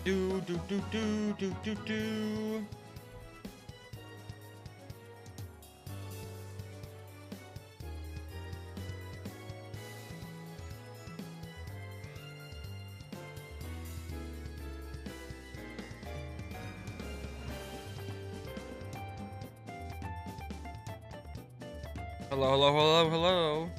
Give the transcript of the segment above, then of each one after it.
Do do do do do do do. Hello, hello, hello, hello.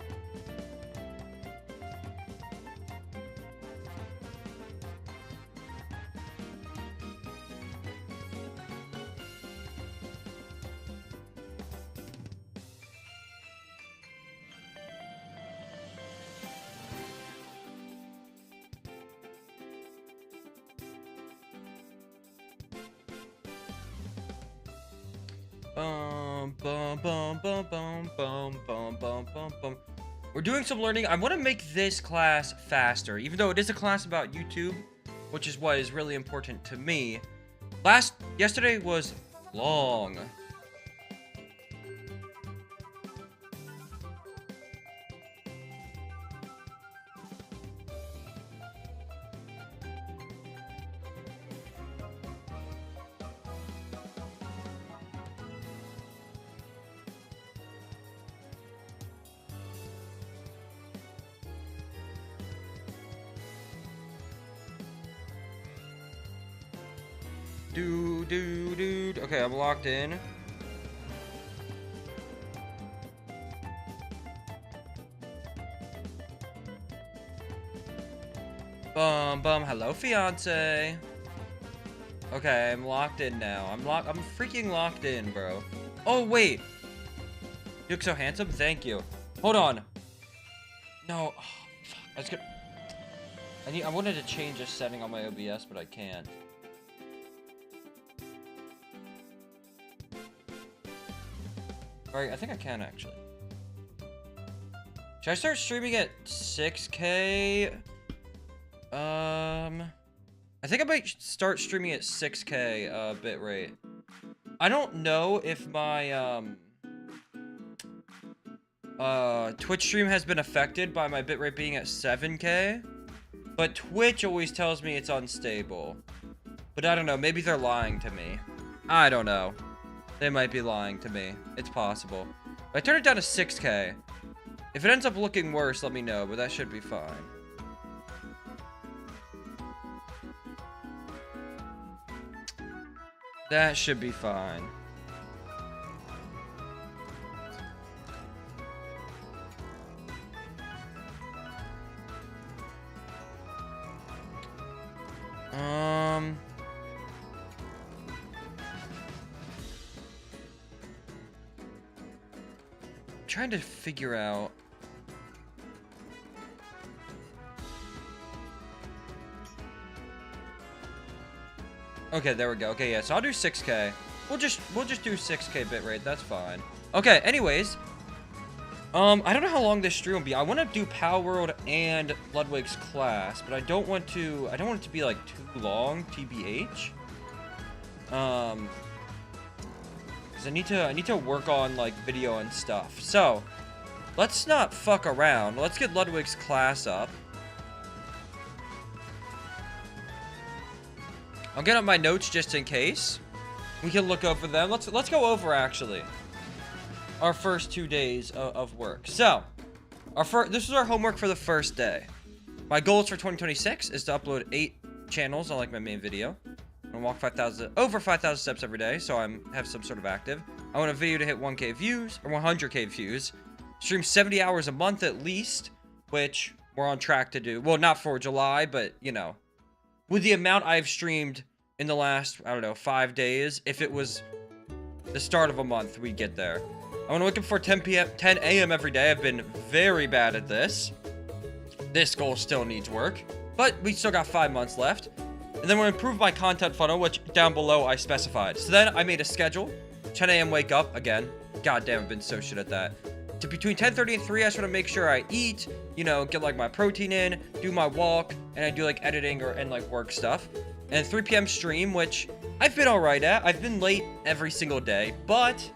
Bum, bum, bum, bum, bum, bum, bum, bum, bum, bum. We're doing some learning. I want to make this class faster, even though it is a class about YouTube, which is what is really important to me. Yesterday was long. Dude. Okay, I'm locked in. Bum. Hello, fiance. Okay, I'm locked in now. I'm freaking locked in, bro. Oh wait. You look so handsome. Thank you. Hold on. No. Oh, fuck. I wanted to change a setting on my OBS, but I can't. Alright, I think I can actually. Should I start streaming at 6K? I think I might start streaming at 6K bitrate. I don't know if my Twitch stream has been affected by my bitrate being at 7K, but Twitch always tells me it's unstable. But I don't know, maybe they're lying to me. I don't know. They might be lying to me. It's possible. But I turn it down to 6K. If it ends up looking worse, let me know, but that should be fine. That should be fine. Trying to figure out. Okay, there we go. Okay, yeah, so I'll do 6K. We'll just do 6K bitrate. That's fine. Okay, anyways. I don't know how long this stream will be. I want to do Power World and Ludwig's class, but I don't want it to be like too long, TBH. Because I need to work on like video and stuff. So, let's not fuck around. Let's get Ludwig's class up. I'll get up my notes just in case. We can look over them. Let's go over actually our first 2 days of work. So, this is our homework for the first day. My goals for 2026 is to upload 8 channels on like my main video. I'm gonna walk over 5,000 steps every day, so I have some sort of active. I want a video to hit 1K views or 100K views. Stream 70 hours a month at least, which we're on track to do. Well, not for July, but you know, with the amount I've streamed in the last, I don't know, 5 days, if it was the start of a month, we'd get there. I want to wake up before 10 a.m. every day. I've been very bad at this. This goal still needs work, but we still got 5 months left. And then we'll improve my content funnel, which down below I specified. So then I made a schedule. 10 a.m. wake up again. God damn, I've been so shit at that. To between 10:30 and 3, I just want to make sure I eat, you know, get like my protein in, do my walk, and I do like editing and like work stuff. And 3 p.m. stream, which I've been alright at. I've been late every single day, but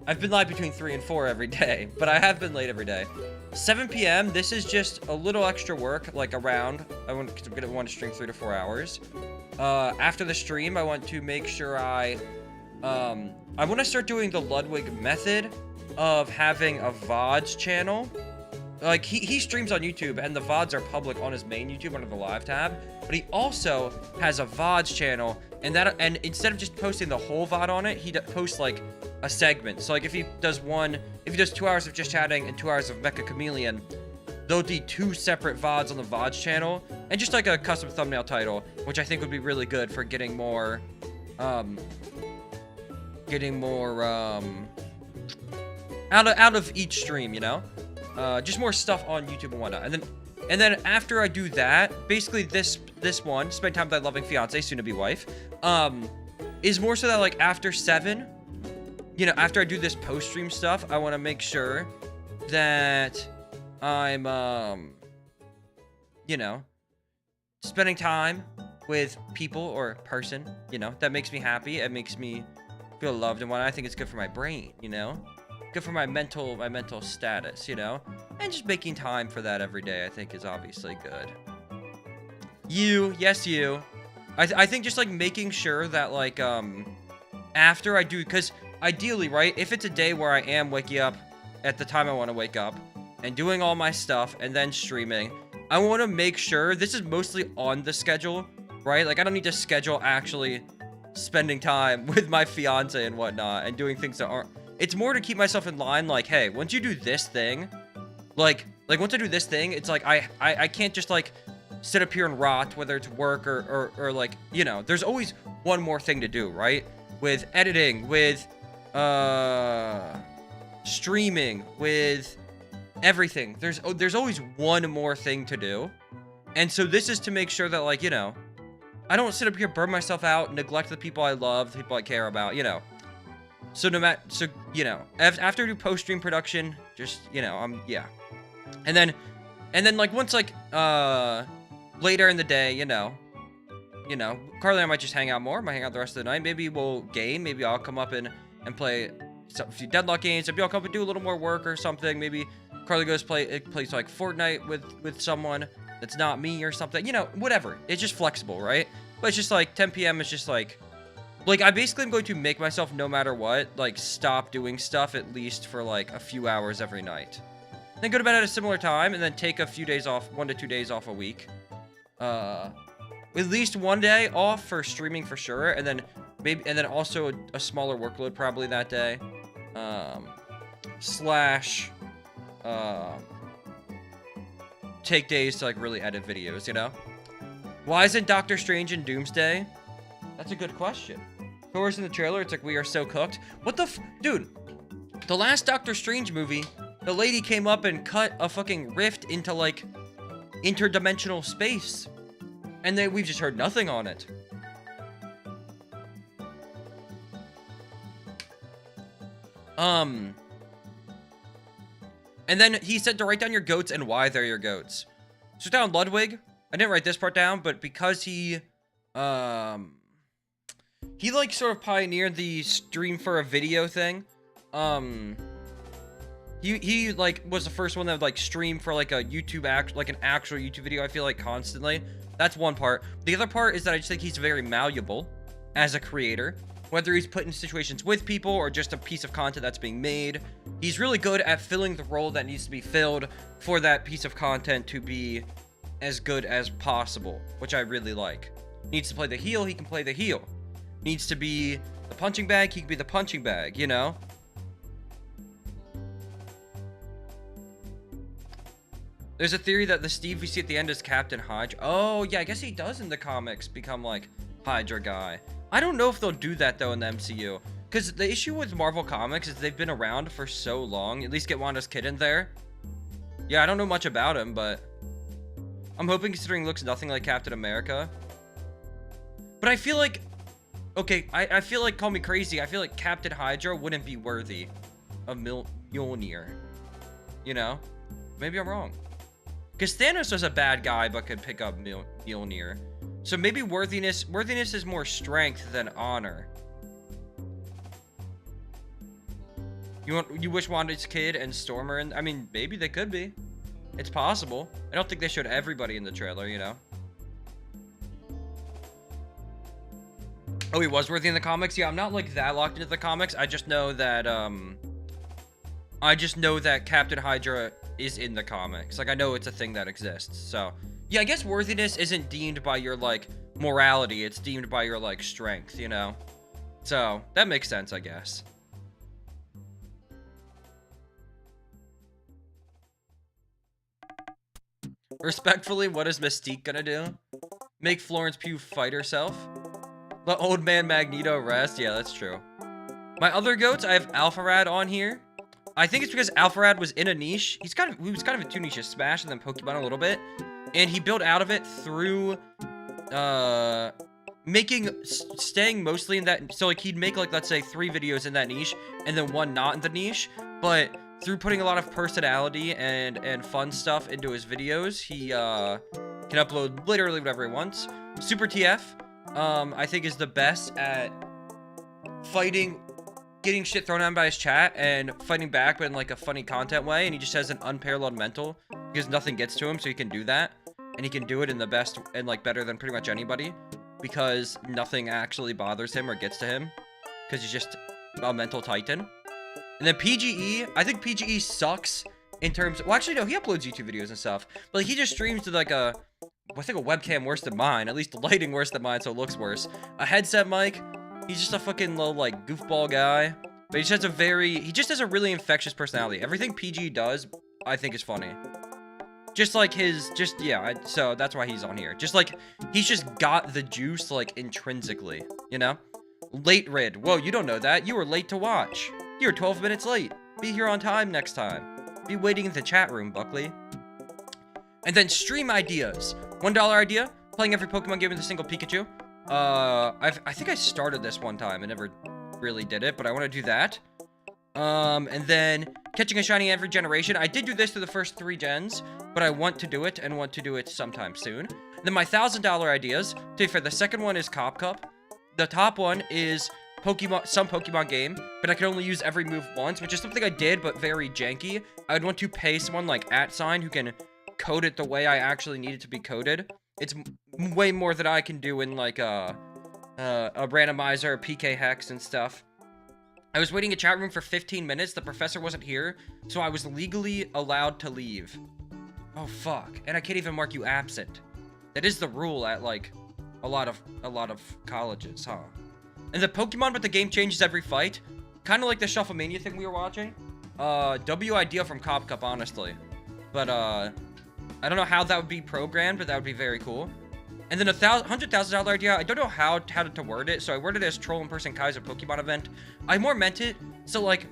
I've been live between 3 and 4 every day, but I have been late every day. 7 p.m. This is just a little extra work, like around. I'm gonna want to stream 3 to 4 hours. after the stream, I want to make sure I want to start doing the Ludwig method of having a VODs channel. Like, he streams on YouTube, and the VODs are public on his main YouTube under the live tab, but he also has a VODs channel, and instead of just posting the whole VOD on it, he posts, like, a segment. So, like, if he does 2 hours of just chatting and 2 hours of Mecha Chameleon, there'll be 2 separate VODs on the VODs channel, and just, like, a custom thumbnail title, which I think would be really good for getting more, out of each stream, you know? Just more stuff on YouTube and whatnot. And then after I do that, basically this one, spend time with my loving fiance, soon to be wife, is more so that, like, after 7, you know, after I do this post-stream stuff, I want to make sure that I'm, you know, spending time with people or person, you know, that makes me happy. It makes me feel loved and whatnot. I think it's good for my brain, you know? Good for my mental status, you know? And just making time for that every day, I think, is obviously good. Yes, you. I think just, like, making sure that, like, after I do, because ideally, right, if it's a day where I am waking up at the time I want to wake up and doing all my stuff and then streaming, I want to make sure, this is mostly on the schedule, right? Like, I don't need to schedule actually spending time with my fiance and whatnot and doing things that aren't. It's more to keep myself in line, like, hey, once you do this thing, like once I do this thing, it's like, I can't just, like, sit up here and rot, whether it's work or like, you know, there's always one more thing to do, right? With editing, with, streaming, with everything. There's always one more thing to do. And so this is to make sure that, like, you know, I don't sit up here, burn myself out, neglect the people I love, the people I care about, you know. So you know, after I do post-stream production, just, you know, yeah. And then, like, once, like, later in the day, you know, Carly and I might just hang out more, might hang out the rest of the night. Maybe we'll game, maybe I'll come up and play a few Deadlock games. Maybe I'll come up and do a little more work or something. Maybe Carly plays, like, Fortnite with someone that's not me or something. You know, whatever. It's just flexible, right? But it's just, like, 10 p.m. is just, like, I basically am going to make myself, no matter what, like, stop doing stuff at least for, like, a few hours every night. Then go to bed at a similar time, and then take a few days off, 1 to 2 days off a week. At least 1 day off for streaming for sure, and then also a smaller workload probably that day. Take days to, like, really edit videos, you know? Why isn't Doctor Strange in Doomsday? That's a good question. Thor's in the trailer, it's like, we are so cooked. What the dude, the last Doctor Strange movie, the lady came up and cut a fucking rift into, like, interdimensional space. And then we've just heard nothing on it. And then he said to write down your goats and why they're your goats. So down Ludwig, I didn't write this part down, but because he like sort of pioneered the stream for a video thing. He like was the first one that would, like, stream for, like, a YouTube like an actual YouTube video, I feel like, constantly. That's one part. The other part is that I just think he's very malleable as a creator, whether he's put in situations with people or just a piece of content that's being made. He's really good at filling the role that needs to be filled for that piece of content to be as good as possible, which I really like. Needs to play the heel, he can play the heel. Needs to be the punching bag, he can be the punching bag, you know? There's a theory that the Steve we see at the end is Captain Hydra. Oh, yeah, I guess he does in the comics become, like, Hydra guy. I don't know if they'll do that, though, in the MCU. Because the issue with Marvel Comics is they've been around for so long. At least get Wanda's kid in there. Yeah, I don't know much about him, but I'm hoping, considering he looks nothing like Captain America. But I feel like... Okay, I feel like, call me crazy, I feel like Captain Hydra wouldn't be worthy of Mjolnir. You know? Maybe I'm wrong. Because Thanos was a bad guy, but could pick up Mjolnir. So maybe worthiness is more strength than honor. You wish Wanda's kid and Stormer, and I mean, maybe they could be. It's possible. I don't think they showed everybody in the trailer, you know. Oh, he was worthy in the comics? Yeah, I'm not, like, that locked into the comics. I just know that, Captain Hydra is in the comics. Like, I know it's a thing that exists, so... Yeah, I guess worthiness isn't deemed by your, like, morality. It's deemed by your, like, strength, you know? So, that makes sense, I guess. Respectfully, what is Mystique gonna do? Make Florence Pugh fight herself? Let old man Magneto rest? Yeah, that's true. My other goats, I have Alpharad on here. I think it's because Alpharad was in a niche. He was kind of in two niches, Smash and then Pokemon a little bit. And he built out of it through staying mostly in that. So like he'd make like, let's say 3 videos in that niche and then 1 not in the niche. But through putting a lot of personality and fun stuff into his videos, he can upload literally whatever he wants. Super TF, I think is the best at fighting, getting shit thrown at him by his chat and fighting back, but in like a funny content way. And he just has an unparalleled mental because nothing gets to him, so he can do that. And he can do it in the best and like better than pretty much anybody because nothing actually bothers him or gets to him because he's just a mental titan. And then PGE, I think PGE sucks in terms of, well, actually, no, he uploads YouTube videos and stuff, but like, he just streams to like I think a webcam worse than mine, at least the lighting worse than mine, so it looks worse. A headset mic, he's just a fucking little, like, goofball guy, but he just has a really infectious personality. Everything PGE does, I think is funny. Just like so that's why he's on here. Just like, he's just got the juice, like, intrinsically, you know? Late Rid, whoa, you don't know that, you were late to watch. You're 12 minutes late. Be here on time next time. Be waiting in the chat room, Buckley. And then stream ideas. $1 idea. Playing every Pokemon game with a single Pikachu. I think I started this one time. I never really did it, but I want to do that. And then catching a shiny every generation. I did do this through the first 3 gens, but I want to do it and want to do it sometime soon. And then my $1,000 ideas. To be fair, the second one is Cop Cup. The top one is some Pokemon game, but I could only use every move once, which is something I did, but very janky. I would want to pay someone like @sign who can code it the way I actually need it to be coded. It's way more than I can do in like a randomizer, PK hex and stuff. I was waiting in chat room for 15 minutes. The professor wasn't here, so I was legally allowed to leave. Oh fuck! And I can't even mark you absent. That is the rule at like a lot of colleges, huh? And the Pokemon, but the game changes every fight. Kind of like the Shufflemania thing we were watching. W idea from Cop Cup, honestly. But, I don't know how that would be programmed, but that would be very cool. And then a $100,000 idea. I don't know how to word it, so I worded it as Troll in Person Kaiser Pokemon event. I more meant it, so, like,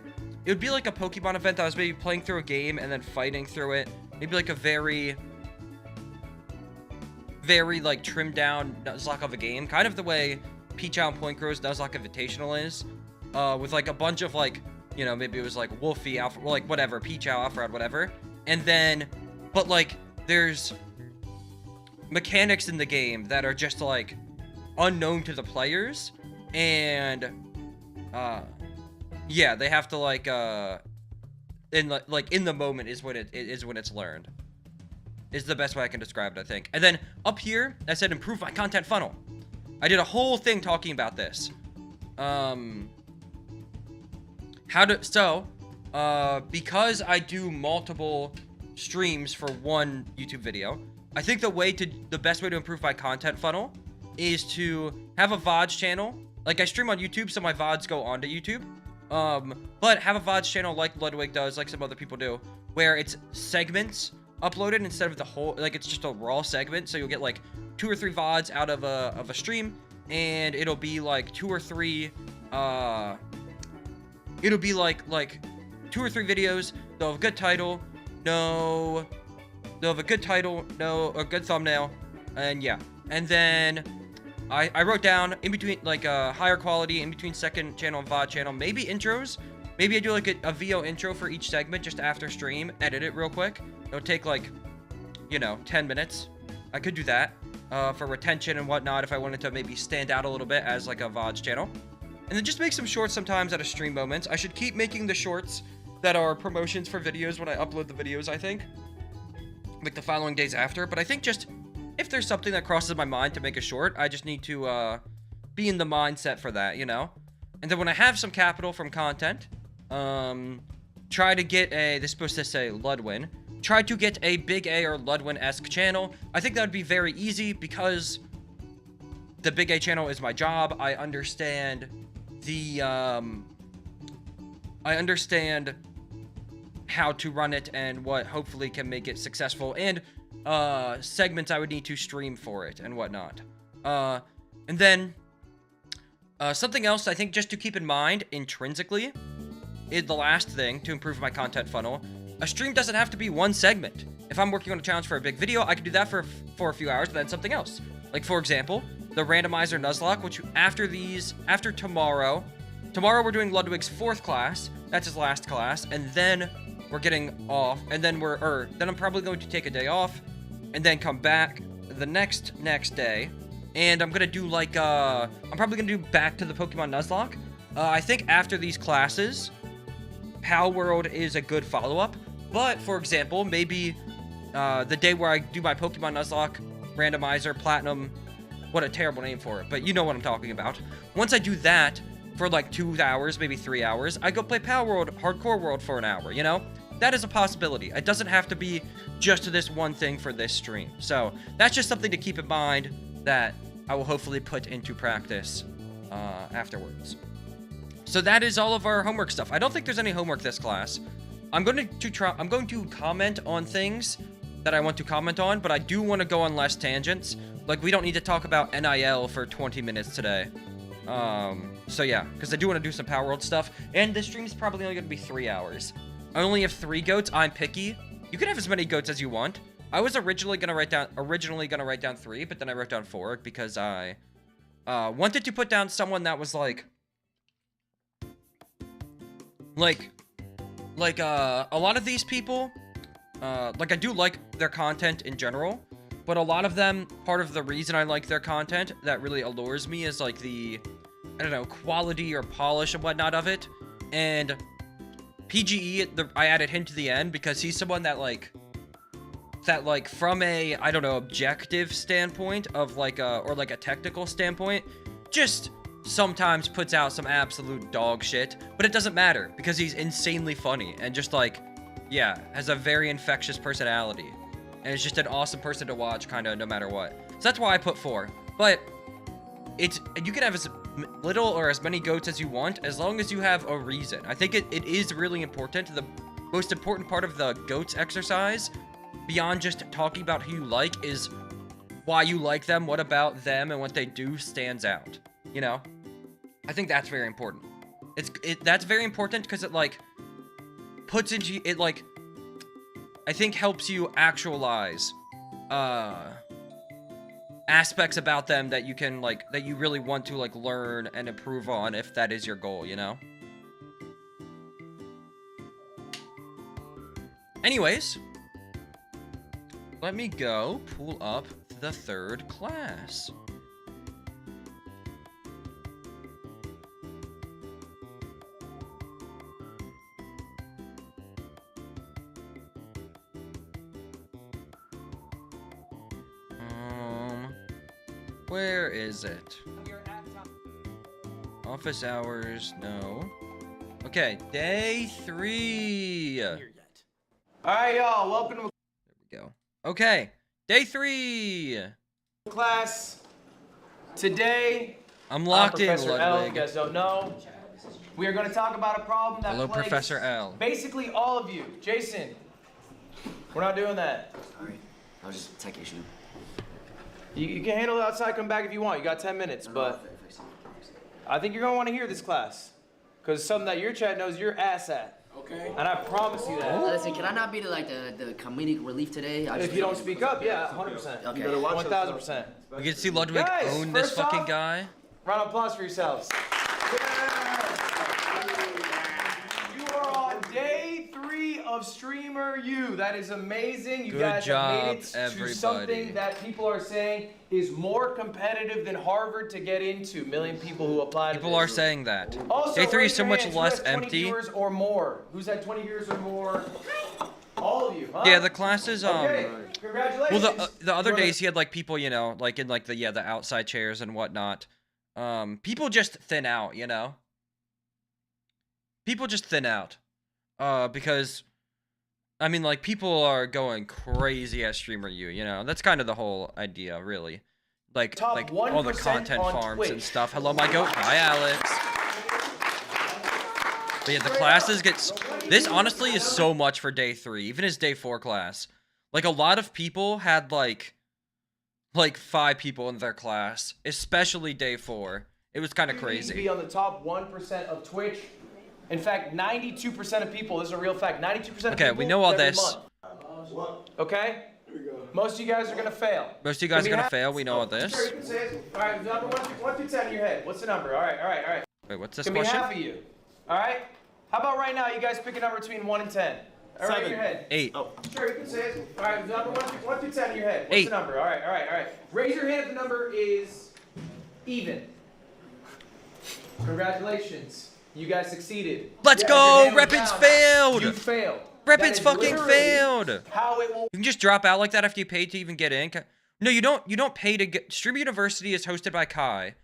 it would be like a Pokemon event that I was maybe playing through a game and then fighting through it. Maybe like a very, like, trimmed down Nuzlocke of a game. Kind of the way Peach-Out and Point Crow's Nuzlocke Invitational is, with like a bunch of like, you know, maybe it was like Wolfie, Alpha, well, like whatever, Peach-Out, Alpharad, whatever, and then, but like, there's mechanics in the game that are just like unknown to the players, and yeah, they have to like in the moment is when it's learned. Is the best way I can describe it, I think. And then up here, I said improve my content funnel. I did a whole thing talking about this. Because I do multiple streams for one YouTube video, I think the best way to improve my content funnel is to have a VODs channel. Like, I stream on YouTube, so my VODs go onto YouTube. But have a VODs channel like Ludwig does, like some other people do, where it's segments uploaded instead of the whole, like, it's just a raw segment, so you'll get like 2 or 3 VODs out of a stream, and it'll be like 2 or 3 it'll be like 2 or 3 videos. They'll have a good title, a good thumbnail, and yeah. And then I wrote down in between, like, higher quality in between second channel and VOD channel, maybe intros. Maybe I do like a VO intro for each segment just after stream, edit it real quick. It'll take like, you know, 10 minutes. I could do that for retention and whatnot if I wanted to maybe stand out a little bit as like a VODs channel. And then just make some shorts sometimes out of stream moments. I should keep making the shorts that are promotions for videos when I upload the videos, I think. Like the following days after. But I think just, if there's something that crosses my mind to make a short, I just need to be in the mindset for that, you know? And then when I have some capital from content, try to get this is supposed to say Ludwin, try to get a Big A or Ludwin-esque channel. I think that would be very easy because the Big A channel is my job. I understand how to run it and what hopefully can make it successful, and segments I would need to stream for it and whatnot. And then something else I think just to keep in mind intrinsically is the last thing to improve my content funnel. A stream doesn't have to be one segment. If I'm working on a challenge for a big video, I can do that for a few hours, but then something else. Like, for example, the randomizer Nuzlocke, which after tomorrow we're doing Ludwig's 4th class. That's his last class, and then we're getting off, and then then I'm probably going to take a day off, and then come back the next day, and I'm gonna do like I'm probably gonna do back to the Pokemon Nuzlocke. I think after these classes, Pal World is a good follow-up. But for example, maybe the day where I do my Pokemon Nuzlocke randomizer Platinum, what a terrible name for it, but you know what I'm talking about. Once I do that for like 2 hours, maybe 3 hours, I go play Pal World Hardcore World for an hour, you know? That is a possibility. It doesn't have to be just this one thing for this stream. So that's just something to keep in mind that I will hopefully put into practice afterwards. So that is all of our homework stuff. I don't think there's any homework this class. I'm going to comment on things that I want to comment on, but I do want to go on less tangents. Like, we don't need to talk about NIL for 20 minutes today. So yeah, because I do want to do some Power World stuff, and this stream is probably only going to be 3 hours. I only have 3 goats. I'm picky. You can have as many goats as you want. I was originally gonna write down 3, but then I wrote down 4 because I wanted to put down someone that was like a lot of these people, like, I do like their content in general, but a lot of them, part of the reason I like their content that really allures me is like the, I don't know, quality or polish and whatnot of it. And PGE, I added him to the end because he's someone that like from a, I don't know, objective standpoint of like or like a technical standpoint, just sometimes puts out some absolute dog shit, but it doesn't matter because he's insanely funny and just like, yeah, has a very infectious personality, and is just an awesome person to watch kind of no matter what. So that's why I put 4. But you can have as little or as many goats as you want as long as you have a reason. I think it is really important. The most important part of the goats exercise, beyond just talking about who you like, is why you like them, what about them, and what they do stands out, you know? I think that's very important. That's very important because it like puts into it, like, I think helps you actualize aspects about them that you can like, that you really want to like learn and improve on if that is your goal, you know? Anyways, let me go pull up the 3rd class. Where is it? Office hours, no. Okay, day 3. All right, y'all, welcome to There we go. Okay, day 3. class. Today, I'm locked in, Professor L, if Ludwig. you guys don't know, we are going to talk about a problem that Hello, plagues Professor L. basically all of you. Jason, we're not doing that. Alright, that was just a tech issue. You can handle it outside, come back if you want. You got 10 minutes, but I think you're going to want to hear this class because it's something that your chat knows your ass at. Okay. And I promise you that. Listen, can I not be the comedic relief today? If you don't speak up, yeah, 100%. Okay. 1,000%. We can see Ludwig Guys, own this first fucking off, guy. Round of applause for yourselves. You are on day 3 of Streamer U. That is amazing. You Good guys job, have made it everybody. to something that people are saying is more competitive than Harvard to get into. Million people who applied. People are saying that. Also, Day 3 is raise so your much hands. Who less has 20 empty. viewers or more? Who's had 20 viewers or more? All of you, huh? Yeah, the classes, Okay, congratulations. well, the other You wanna- days he had like people, you know, like in like the outside chairs and whatnot. people just thin out, you know? People just thin out. Because, I mean, like, people are going crazy at Streamer U, you know? That's kind of the whole idea, really. Like all the content farms Twitch. And stuff. Hello, my goat. Hi, Alex. But yeah, the classes this honestly is so much for day 3, even his day 4 class. Like, a lot of people had, like 5 people in their class, especially day 4. It was kind of crazy. Be on the top 1% of Twitch. In fact, 92% of people, this is a real fact, 92% of people. Okay, we know all this. Okay? Most of you guys are going to fail. Most of you guys are going to fail, we know all this. Sure, you can say it. All right, number 1 through 10 in your head. What's the number? All right. Wait, what's this question? It's going to be half of you. All right? How about right now, you guys pick a number between 1 and 10? All right, in your head. 8. Oh. Sure, you can say it. All right, number 1 through 10 in your head. What's 8. the number? All right. Raise your hand if the number is even. Congratulations. You guys succeeded. Let's go! Reppin's failed! You failed. Reppin's fucking failed! How it will... You can just drop out like that after you pay to even get in? No, you don't pay to get... Streamer University is hosted by Kai.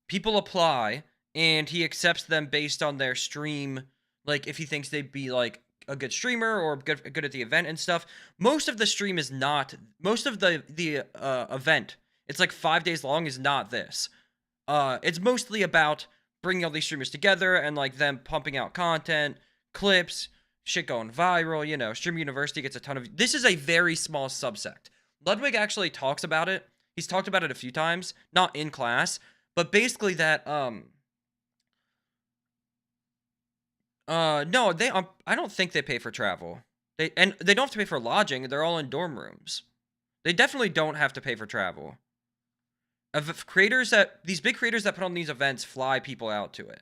People apply, and he accepts them based on their stream, like, if he thinks they'd be, like, a good streamer or good at the event and stuff. Most of the stream is not... Most of the event, it's like 5 days long, is not this. It's mostly about bringing all these streamers together and, like, them pumping out content, clips, shit going viral, you know. Streamer University gets a ton of... This is a very small subsect. Ludwig actually talks about it. He's talked about it a few times, not in class, but basically that, no, I don't think they pay for travel. They don't have to pay for lodging. They're all in dorm rooms. They definitely don't have to pay for travel. These big creators that put on these events fly people out to it.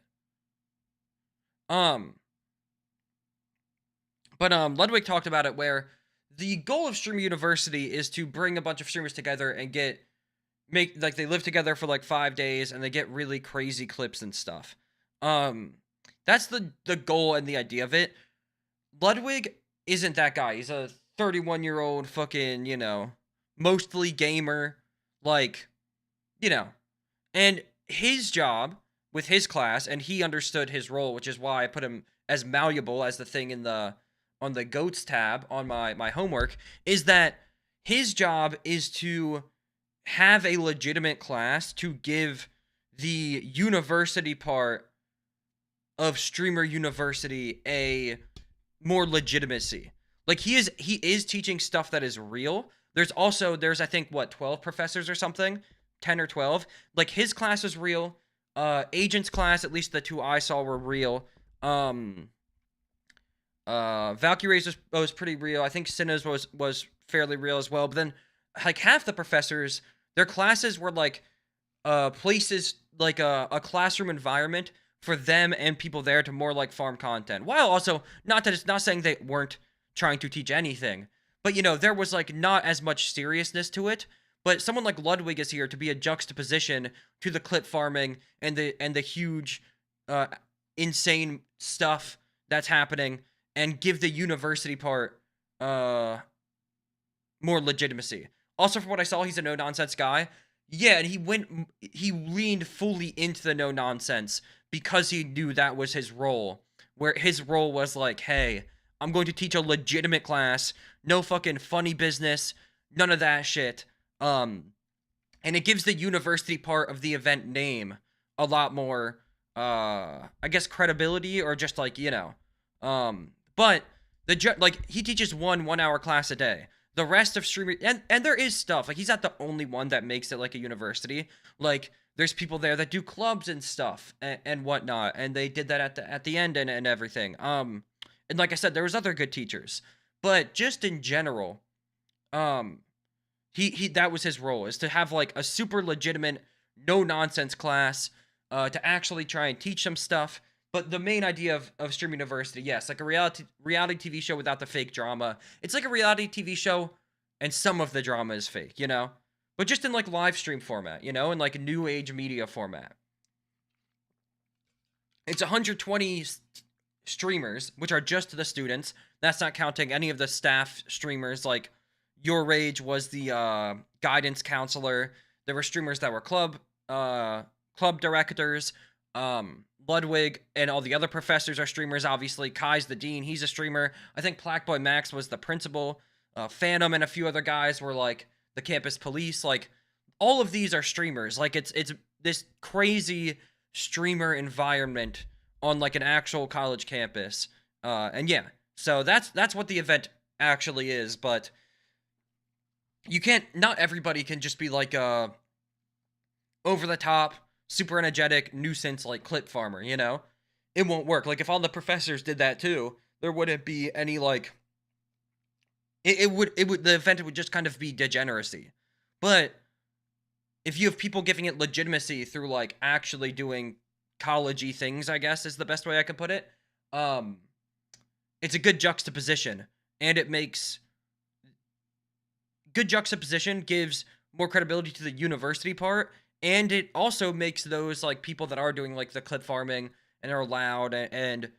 But Ludwig talked about it where the goal of Streamer University is to bring a bunch of streamers together and they live together for like 5 days and they get really crazy clips and stuff. That's the goal and the idea of it. Ludwig isn't that guy. He's a 31-year-old fucking, you know, mostly gamer, like, you know, and his job with his class, and he understood his role, which is why I put him as malleable as the thing on the GOATs tab on my homework, is that his job is to have a legitimate class to give the university part of Streamer University a more legitimacy. Like, he is teaching stuff that is real. There's I think, what, 12 professors or something? 10 or 12. Like, his class is real. Agent's class, at least the 2 I saw, were real. Valkyrie's was pretty real. I think Cinna's was fairly real as well. But then, like, half the professors, their classes were like places, like a classroom environment for them and people there to more like farm content. While also, not that it's not saying they weren't trying to teach anything, but, you know, there was like not as much seriousness to it. But someone like Ludwig is here to be a juxtaposition to the clip farming and the huge, insane stuff that's happening, and give the university part more legitimacy. Also, from what I saw, he's a no-nonsense guy. Yeah, and he leaned fully into the no-nonsense because he knew that was his role. Where his role was like, hey, I'm going to teach a legitimate class, no fucking funny business, none of that shit. And it gives the university part of the event name a lot more, I guess, credibility, or just like, you know, but he teaches one hour class a day. The rest of streaming, and there is stuff, like, he's not the only one that makes it like a university. Like, there's people there that do clubs and stuff and whatnot, and they did that at the end and everything. And like I said, there was other good teachers, but just in general, he that was his role, is to have like a super legitimate, no nonsense class, to actually try and teach some stuff. But the main idea of Stream University, yes, like a reality TV show without the fake drama. It's like a reality TV show, and some of the drama is fake, you know? But just in like live stream format, you know? In like a new age media format. It's 120 streamers, which are just the students. That's not counting any of the staff streamers, like Your Rage was the guidance counselor. There were streamers that were club club directors. Ludwig and all the other professors are streamers. Obviously, Kai's the dean. He's a streamer. I think Blackboy Max was the principal. Phantom and a few other guys were like the campus police. Like, all of these are streamers. Like, it's this crazy streamer environment on like an actual college campus. And yeah, so that's what the event actually is. But you can't. Not everybody can just be like over the top, super energetic nuisance like clip farmer, you know? It won't work. Like, if all the professors did that too, there wouldn't be any like it would the event would just kind of be degeneracy. But if you have people giving it legitimacy through like actually doing college-y things, I guess is the best way I can put it. It's a good juxtaposition, and it makes good juxtaposition gives more credibility to the university part. And it also makes those, like, people that are doing, like, the clip farming and are loud and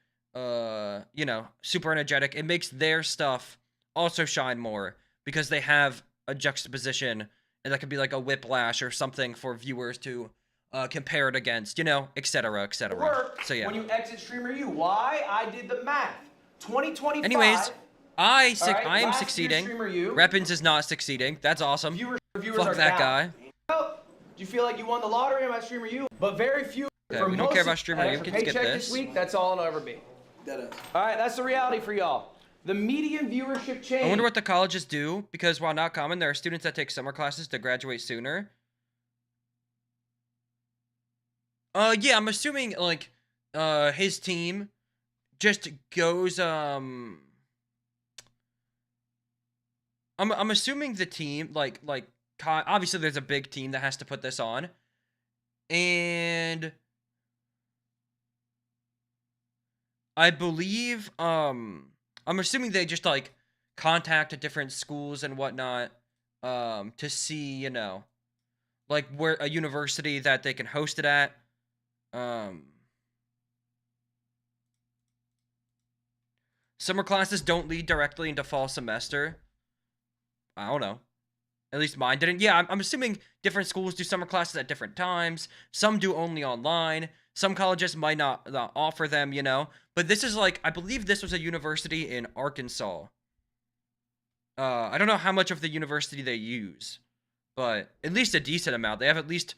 you know, super energetic, it makes their stuff also shine more because they have a juxtaposition, and that could be, like, a whiplash or something for viewers to compare it against, you know, etc., etc. So, yeah. When you exit Streamer U, why? I did the math. 2025. Anyways, I am last succeeding. year's Streamer U, Reppins is not succeeding. That's awesome. viewers Fuck are that down. guy. Well, do you feel like you won the lottery on my Streamer U? But very few. Okay, we don't care about Streamer U. You can skip paycheck this. week, that's all it'll ever be. All right, that's the reality for y'all. The median viewership change. I wonder what the colleges do, because while not common, there are students that take summer classes to graduate sooner. Yeah, I'm assuming, like, his team just goes, I'm assuming the team, like, obviously there's a big team that has to put this on, and I believe, I'm assuming they just, like, contact different schools and whatnot, to see, you know, like, where a university that they can host it at. Summer classes don't lead directly into fall semester. I don't know. At least mine didn't. Yeah, I'm assuming different schools do summer classes at different times. Some do only online. Some colleges might not offer them, you know. But this is like, I believe this was a university in Arkansas. I don't know how much of the university they use, but at least a decent amount. They have at least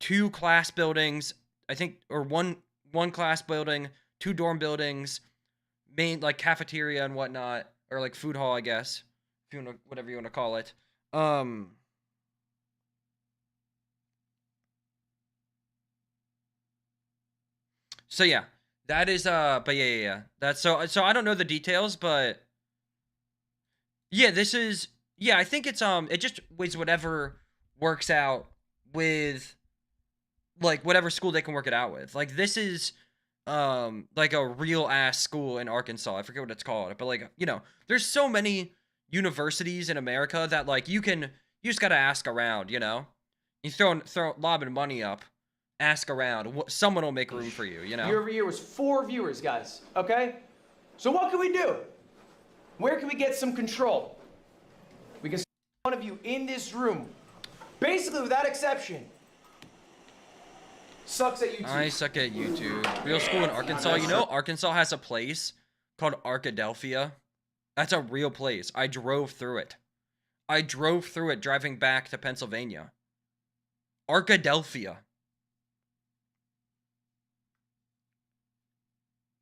2 class buildings, I think, or one class building, 2 dorm buildings, main, like, cafeteria and whatnot, or, like, food hall, I guess, if you want to, whatever you want to call it. So, yeah, that is, but yeah, that's, so I don't know the details, but, yeah, this is, yeah, I think it's, it just was whatever works out with, like, whatever school they can work it out with. Like, this is, like, a real-ass school in Arkansas. I forget what it's called. But, like, you know, there's so many universities in America that, like, you just gotta ask around, you know? You lobbing money up, ask around. Someone will make room for you, you know? Year over year was 4 viewers, guys, okay? So what can we do? Where can we get some control? We can one of you in this room, basically without exception, sucks at YouTube. I suck at YouTube. Real school in Arkansas. You know, Arkansas has a place called Arkadelphia. That's a real place. I drove through it. Driving back to Pennsylvania. Arkadelphia.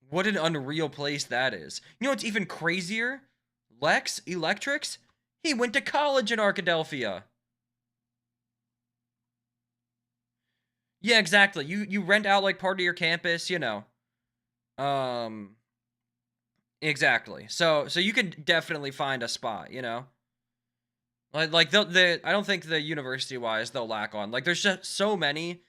What an unreal place that is. You know what's even crazier? Lex Electrics? He went to college in Arkadelphia. Yeah, exactly. You rent out, like, part of your campus, you know. Exactly. So you can definitely find a spot, you know. Like I don't think the university-wise they'll lack on. Like, there's just so many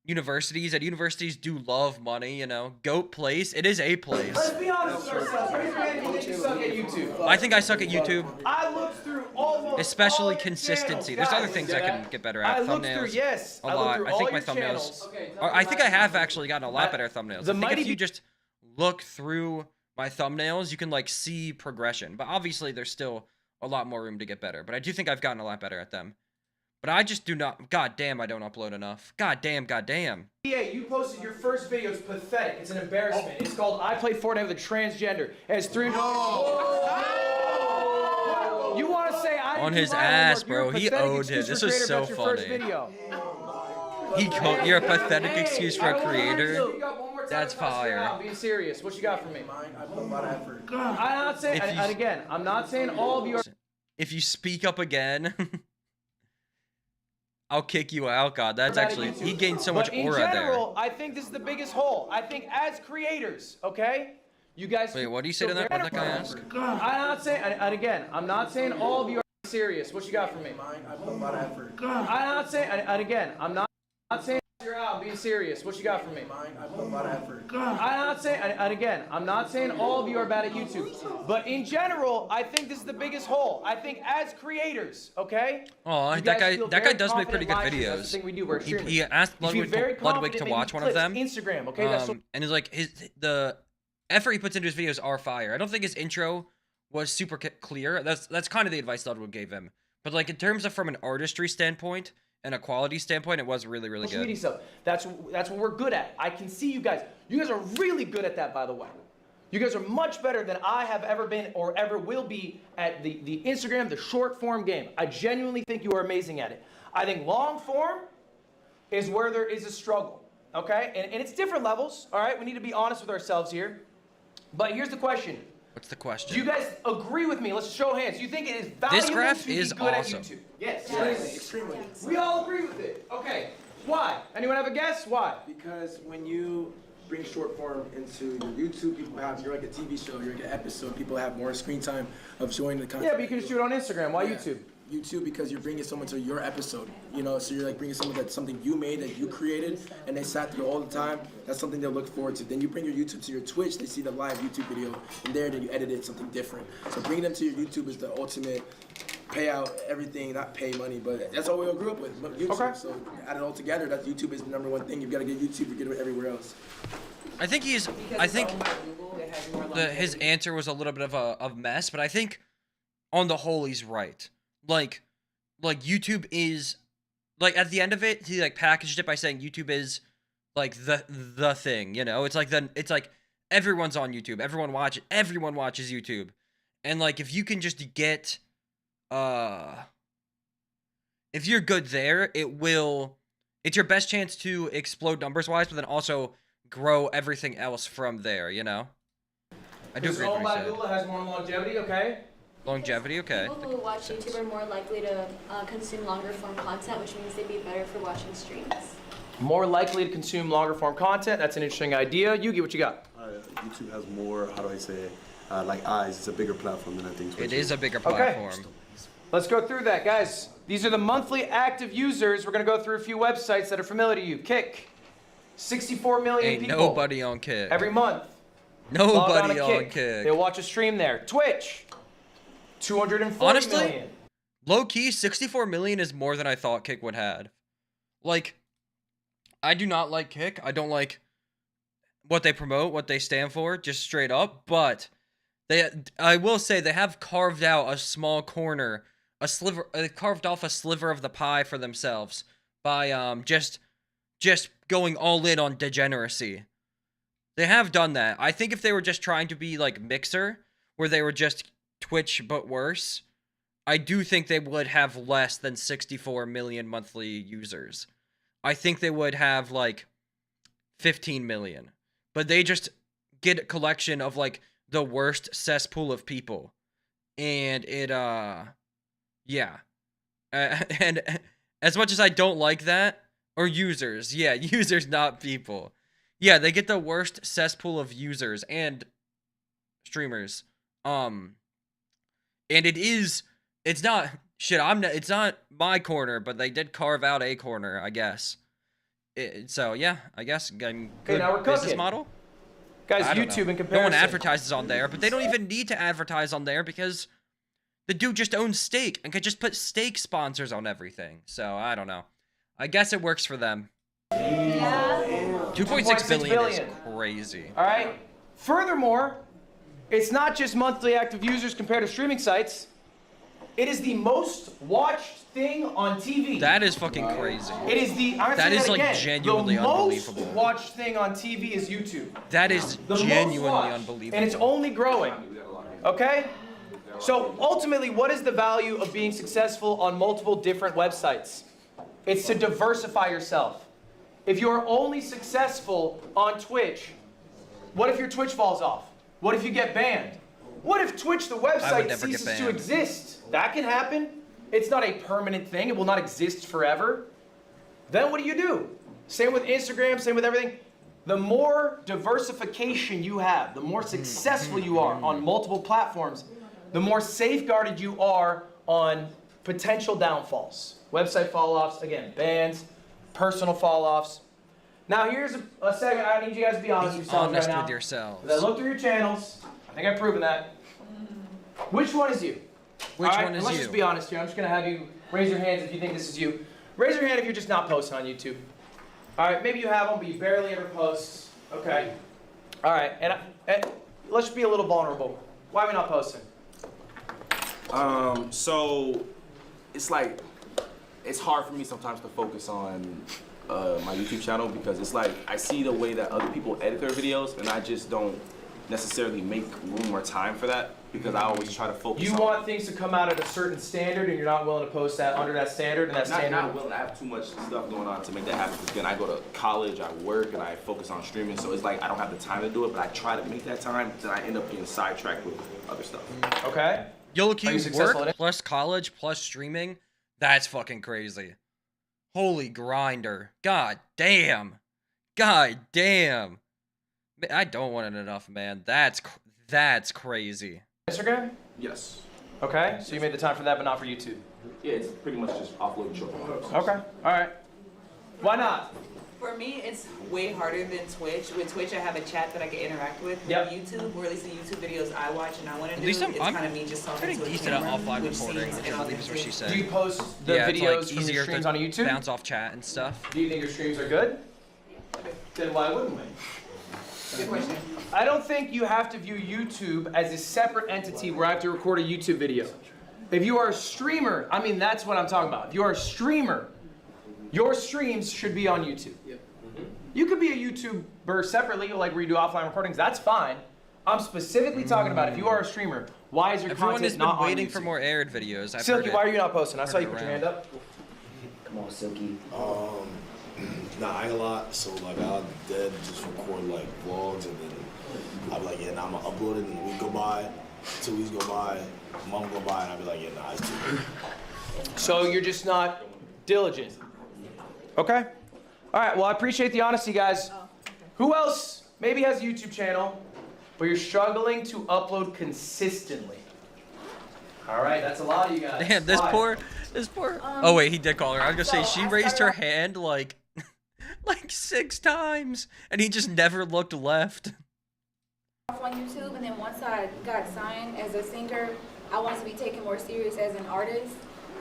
universities, and universities do love money, you know. GOAT place. It is a place. Let's be honest with ourselves. Raise your hand if you think you suck at YouTube. I think I suck at YouTube. I looked through almost Especially all consistency. your There's other channels, things I can get better I at. looked Thumbnails. through, yes. A I looked lot. through I all think my your thumbnails. channels. I think I have actually gotten a lot better at thumbnails. the I think mighty if you just look through my thumbnails, you can, like, see progression. But obviously, there's still a lot more room to get better. But I do think I've gotten a lot better at them. But I just do not. God damn, I don't upload enough. God damn, god damn. Yeah, you posted your first video. It's pathetic. It's an embarrassment. It's called I Played Fortnite with a Transgender. It has 300. You want to say I On do his my ass, homework. You're bro. a He pathetic owed excuse it. This for was creator. so That's your first funny. video. You're a pathetic excuse for a creator. Speak up one more time That's and cuss her fire. out. Being serious. What you got for me? I put a lot of effort. I'm not saying, and again, I'm not saying all of you are. If you speak up again, I'll kick you out. God, that's actually, he gained so much But in aura general, I think this is the biggest hole. I think as creators, okay, you guys. Wait, what do you say to that? What did that guy ask? I'm not saying, and again, I'm not saying all of you are serious. What you got for me? I put a lot of effort. I'm not saying, and again, I'm not saying you're out. Being serious. What you got for me? I put a lot of effort. I'm not saying, and again, I'm not saying all of you are bad at YouTube, but in general, I think this is the biggest hole. I think as creators, okay. Oh, you that guys guy. feel That guy very does make pretty confident good live streams. That's videos. the thing we do. We're streamers. He asked You feel very Ludwig confident to making watch one of clips. them. Instagram, okay. That's so And he's like the effort he puts into his videos are fire. I don't think his intro was super clear. That's kind of the advice Ludwig gave him. But like in terms of from an artistry standpoint and a quality standpoint, it was really social good. media stuff. That's what we're good at. I can see you guys. You guys are really good at that, by the way. You guys are much better than I have ever been or ever will be at the Instagram, the short form game. I genuinely think you are amazing at it. I think long form is where there is a struggle, okay? And it's different levels, all right? We need to be honest with ourselves here. But here's the question. What's the question? Do you guys agree with me? Let's show hands. Do you think it is valuable This graph to be is good awesome. at YouTube? Yes. Extremely. We all agree with it. Okay. Why? Anyone have a guess? Why? Because when you bring short form into your YouTube, you're like a TV show, you're like an episode, people have more screen time of showing the content. Yeah, but you can just do it on Instagram. Why YouTube? YouTube, because you're bringing someone to your episode, you know, so you're like bringing someone that's something you made, that you created, and they sat through all the time. That's something they'll look forward to. Then you bring your YouTube to your Twitch, they see the live YouTube video, and there, then you edit it something different. So bringing them to your YouTube is the ultimate payout, everything, not pay money, but that's all we all grew up with, YouTube. Okay. So add it all together, that YouTube is the number one thing. You've got to get YouTube to get it everywhere else. I think his answer was a little bit of a mess, but I think on the whole he's right. Like YouTube is, like at the end of it, he like packaged it by saying YouTube is like the thing, you know? It's like everyone's on YouTube, everyone watches YouTube. And like if you can just get if you're good there, it's your best chance to explode numbers wise, but then also grow everything else from there, you know? I do agree with what you said. has more longevity, okay? Longevity, okay. People who watch YouTube are more likely to consume longer form content, which means they'd be better for watching streams. More likely to consume longer form content. That's an interesting idea. Yugi, what you got? YouTube has more, how do I say, like eyes. It's a bigger platform than I think Twitch It is a bigger platform. Okay. Let's go through that, guys. These are the monthly active users. We're going to go through a few websites that are familiar to you. Kick. 64 million Ain't people. nobody on Kick. Every month. Nobody on Kick. Kick. They watch a stream there. Twitch. 240 Honestly, million. low key, 64 million is more than I thought Kick would have. Like, I do not like Kick. I don't like what they promote, what they stand for, just straight up. But I will say they have carved out a small corner, a sliver. They carved off a sliver of the pie for themselves by just going all in on degeneracy. They have done that. I think if they were just trying to be like Mixer, where they were just Twitch but worse, I do think they would have less than 64 million monthly users. I think they would have like 15 million. But they just get a collection of like the worst cesspool of people. And it yeah. And as much as I don't like that, or users, yeah, users, not people. Yeah, they get the worst cesspool of users and streamers. And it's not it's not my corner, but they did carve out a corner, I guess. So yeah, I guess good now we're business cooking. model. Guys, I don't YouTube know. in comparison. No one advertises on there, but they don't even need to advertise on there because the dude just owns steak and could just put steak sponsors on everything. So I don't know. I guess it works for them. Yeah. 2.6 billion is crazy. All right. Furthermore, it's not just monthly active users compared to streaming sites. It is the most watched thing on TV. That is fucking crazy. It is the. I'm gonna That say is, that like, again. genuinely the unbelievable. most watched thing on TV is YouTube. That is The most genuinely watched, unbelievable. and it's only growing. Okay? So ultimately, what is the value of being successful on multiple different websites? It's to diversify yourself. If you're only successful on Twitch, what if your Twitch falls off? What if you get banned? What if Twitch, the website, never get ceases to banned. exist? That can happen. It's not a permanent thing. It will not exist forever. Then what do? Same with Instagram, same with everything. The more diversification you have, the more successful you are on multiple platforms, the more safeguarded you are on potential downfalls. Website fall-offs, again, bans, personal fall-offs. Now here's a segment I need you guys to be honest with Be yourselves honest right now. with yourselves. As I look through your channels, I think I've proven that. Which one is you? Which All right, one is let's you? just be honest here. I'm just gonna have you raise your hands if you think this is you. Raise your hand if you're just not posting on YouTube. All right, maybe you have them, but you barely ever post. Okay. All right, and let's just be a little vulnerable. Why are we not posting? So it's like it's hard for me sometimes to focus on my YouTube channel because it's like I see the way that other people edit their videos and I just don't necessarily make room or time for that because I always try to focus You on want things to come out at a certain standard, and you're not willing to post that under that standard, and that standard. not willing to have too much stuff going on to make that happen. Because again, I go to college, I work, and I focus on streaming, so it's like I don't have the time to do it, but I try to make that time, then I end up getting sidetracked with other stuff. Okay. Yo, Are you you successful at work it? plus college plus streaming? That's fucking crazy. Holy grinder. God damn. God damn. I don't want it enough, man. That's crazy. Instagram? Yes. Okay, so you made the time for that, but not for YouTube. Yeah, it's pretty much just offloading short videos. Okay, all right. Why not? For me, it's way harder than Twitch. With Twitch, I have a chat that I can interact with. Yep. With YouTube, or at least the YouTube videos I watch and I want to At do, least it's I'm kind of me just talking pretty to a decent at camera, offline which recording, seems which I believe is what she inauthentic. said. Do you post the Yeah, videos it's like from easier your streams to on YouTube? bounce off chat and stuff. Do you think your streams are good? Then why wouldn't we? Good question. I don't think you have to view YouTube as a separate entity where I have to record a YouTube video. If you are a streamer, I mean, that's what I'm talking about. If you are a streamer, your streams should be on YouTube. You could be a YouTuber separately, like where you do offline recordings. That's fine. I'm specifically talking about if you are a streamer, why is your Everyone content has not been on waiting YouTube? for more Airid videos. I've Silky, heard why it. are you not posting? I saw Heard you it put your around. hand up. Come on, Silky. Nah, I ain't a lot. So like I'll dead just record like vlogs and then I'll be like, yeah, nah, I'm gonna upload it and a week go by, 2 weeks go by, a month go by, and I'll be like, yeah, nah, it's too late. So you're just not diligent. Okay. All right. Well, I appreciate the honesty, guys. Who else maybe has a YouTube channel, but you're struggling to upload consistently? All right. That's a lot of you guys. Damn, this Why? poor. Oh wait, he did call her. I was gonna say so she I raised started her off- hand like, like 6 times, and he just never looked left. Off on YouTube, and then once I got signed as a singer, I wanted to be taken more serious as an artist.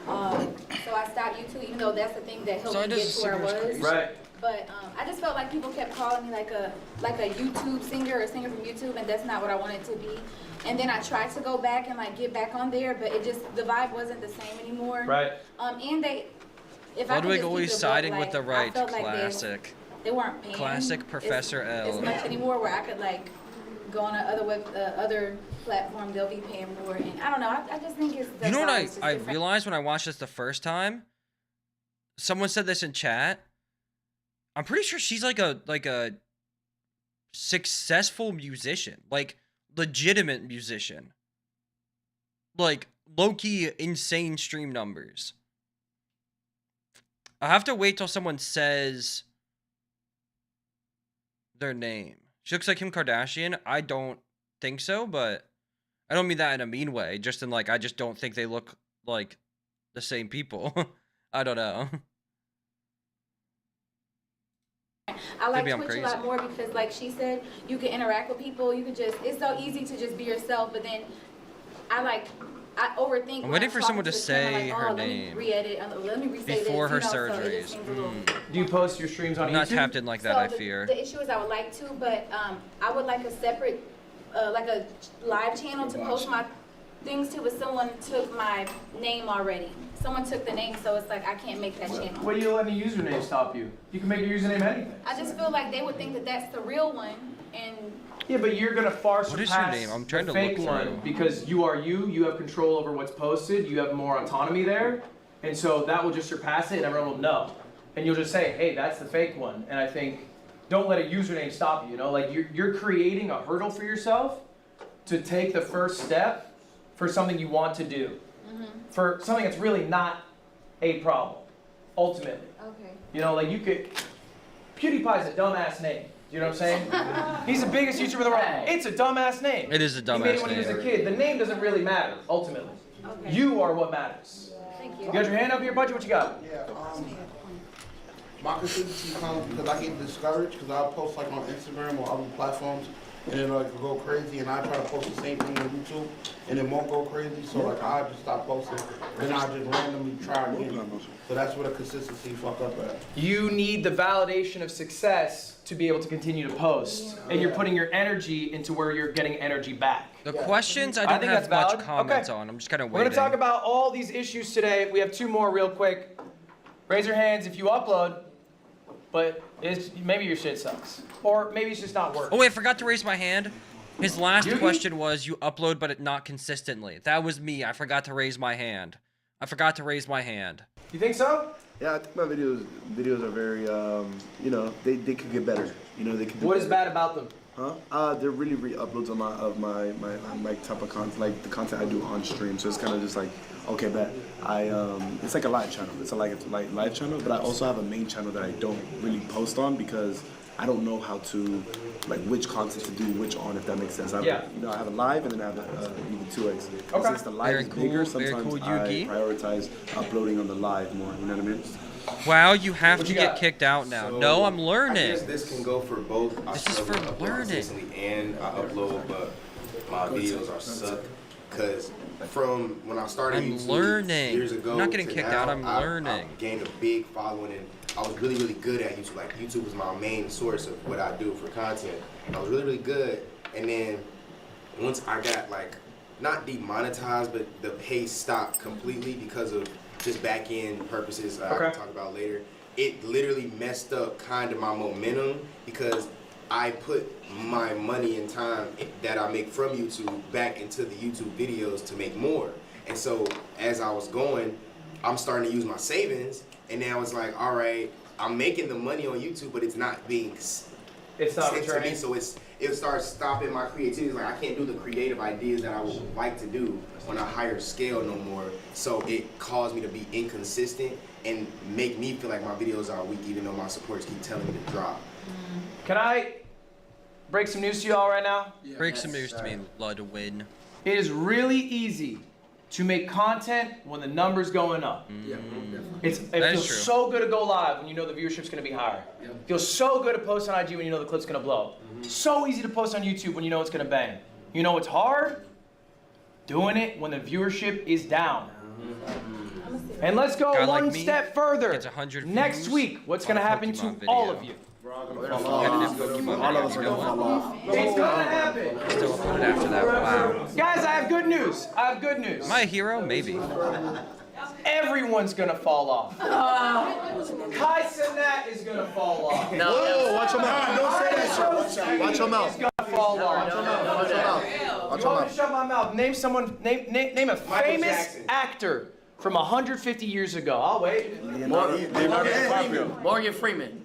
So I stopped YouTube, even though that's the thing that helped Signed me as get a to where I singer is was. crazy. Right. But I just felt like people kept calling me like a YouTube singer or a singer from YouTube, and that's not what I wanted to be. And then I tried to go back and like get back on there, but the vibe wasn't the same anymore. Right. And if I could Ludwig just always keep it siding above, with the like, right. I felt like Classic. they weren't paying Classic Professor as L. much anymore, where I could like go on other platform, they'll be paying more, and I don't know. I just think it's. You know what it's just I different. realized when I watched this the first time? Someone said this in chat. I'm pretty sure she's like a successful musician, like legitimate musician, like low-key insane stream numbers. I have to wait till someone says their name. She looks like Kim Kardashian. I don't think so, but I don't mean that in a mean way. Just in like, I just don't think they look like the same people. I don't know. I like Maybe I'm Twitch crazy. a lot more because, like she said, you can interact with people. You can it's so easy to just be yourself. But then I overthink. I'm when waiting for talking someone to the camera, say like, her let me name. re-edit, let me restate Before her this, so it surgeries. just seems a little- Do you post your streams on I'm not YouTube? tapped in like that, I So fear. The issue is I would like to, but I would like a separate, like a live channel to post my things too, but someone took my name already. Someone took the name, so it's like I can't make that channel. What are you letting the username stop you? You can make your username anything. I just feel like they would think that that's the real one, and Yeah, but you're gonna far What is surpass your name? I'm trying the to fake look one through. because you are you. You have control over what's posted. You have more autonomy there, and so that will just surpass it, and everyone will know. And you'll just say, "Hey, that's the fake one." And I think, don't let a username stop you. You know, like you're creating a hurdle for yourself to take the first step for something you want to do, for something that's really not a problem, ultimately. okay. You know, like you could. PewDiePie's a dumbass name. You know what I'm saying? He's the biggest YouTuber in the world. It's a dumbass name. It is a He made dumbass it when he was a name. kid. The name doesn't really matter, ultimately. Okay. You are what matters. Thank You you. got your hand up here, Budget? What you got? Yeah, my consistency comes because I get discouraged because I post like on Instagram or other platforms and then like go crazy and I try to post the same thing on YouTube and it won't go crazy, so like I just stop posting then I just randomly try again. So that's where the consistency fuck up at. You need the validation of success to be able to continue to post. And you're putting your energy into where you're getting energy back. The questions I I don't think have that's much valid. comments Okay. on. I'm just kind of We're waiting. gonna talk about all these issues today. We have two more real quick. Raise your hands if you upload, but maybe your shit sucks. Or maybe it's just not working. Oh wait, I forgot to raise my hand. His last Yugi? question was, you upload but not consistently. That was me. I forgot to raise my hand. You think so? Yeah, I think my videos are very, you know, they could get better. You know, they could. What is bad about them? Huh? They're really re-uploads of my type of content, like the content I do on stream. So it's kind of just like, okay, bet it's like a live channel. It's a live channel, but I also have a main channel that I don't really post on because I don't know how to, like, which content to do which on, if that makes sense. Yeah. You know, I have a live and then I have even 2x. Okay. Since the live Very is cool, bigger, very sometimes cool, I Yugi. prioritize uploading on the live more. You know what I mean? Wow, you have What to you get got? kicked out now. So, No, I'm I learning. guess this can go for both. I This is struggle for to upload learning. consistently and I upload, but my videos are suck. Cause from when I started I'm YouTube learning. years ago, I'm not getting to kicked now, out, I'm learning. I've gained a big following, and I was really, really good at YouTube. Like YouTube was my main source of what I do for content. I was really, really good, and then once I got like not demonetized, but the pace stopped completely because of just back end purposes. I Okay. can talk about later. It literally messed up kind of my momentum because I put my money and time that I make from YouTube back into the YouTube videos to make more. And so as I was going, I'm starting to use my savings, and then I was like, all right, I'm making the money on YouTube, but it's not being It's not sent to me, returning. so it starts stopping my creativity. Like I can't do the creative ideas that I would like to do on a higher scale no more. So it caused me to be inconsistent and make me feel like my videos are weak, even though my supporters keep telling me to drop. Can I break some news to y'all right now? Break some news to me, Ludwig. It is really easy to make content when the number's going up. Yeah, It That is feels true. so good to go live when you know the viewership's gonna be higher. It feels so good to post on IG when you know the clip's gonna blow. So easy to post on YouTube when you know it's gonna bang. You know what's hard? Doing it when the viewership is down. And let's go Guy like one me step further. gets 100 Next views week, what's gonna on a happen to Pokemon all video. of you? Edited Pokemon All of us videos, are you know gonna what? fall off. It's gonna happen. Still uploaded after that. Wow. Guys, I have good news. I have good news. Am I a hero? Maybe. Everyone's gonna fall off. Kai Cenat is gonna fall off. Whoa, watch your mouth. Don't say that shit. Watch your mouth. Is gonna fall off. Watch your mouth. Watch You your want me to mouth. shut my mouth? Name someone. Name a famous Jackson. actor from 150 years ago. I'll wait. Leonardo DiCaprio. Morgan Freeman.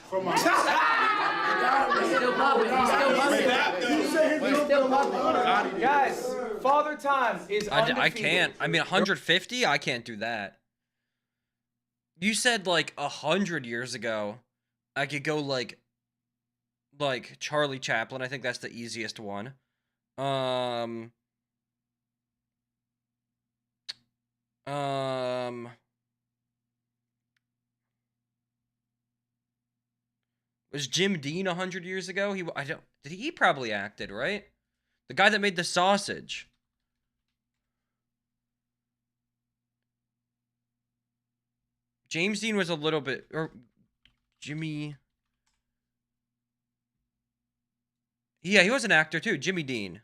From my He's still popping. He's still popping. Guys, Father Time is undefeated. I can't. I mean, 150? I can't do that. You said like 100 years ago, I could go like Charlie Chaplin. I think that's the easiest one. Was Jim Dean 100 years ago? He probably acted, right? The guy that made the sausage. James Dean was a little bit, or Jimmy. Yeah, he was an actor too. Jimmy Dean.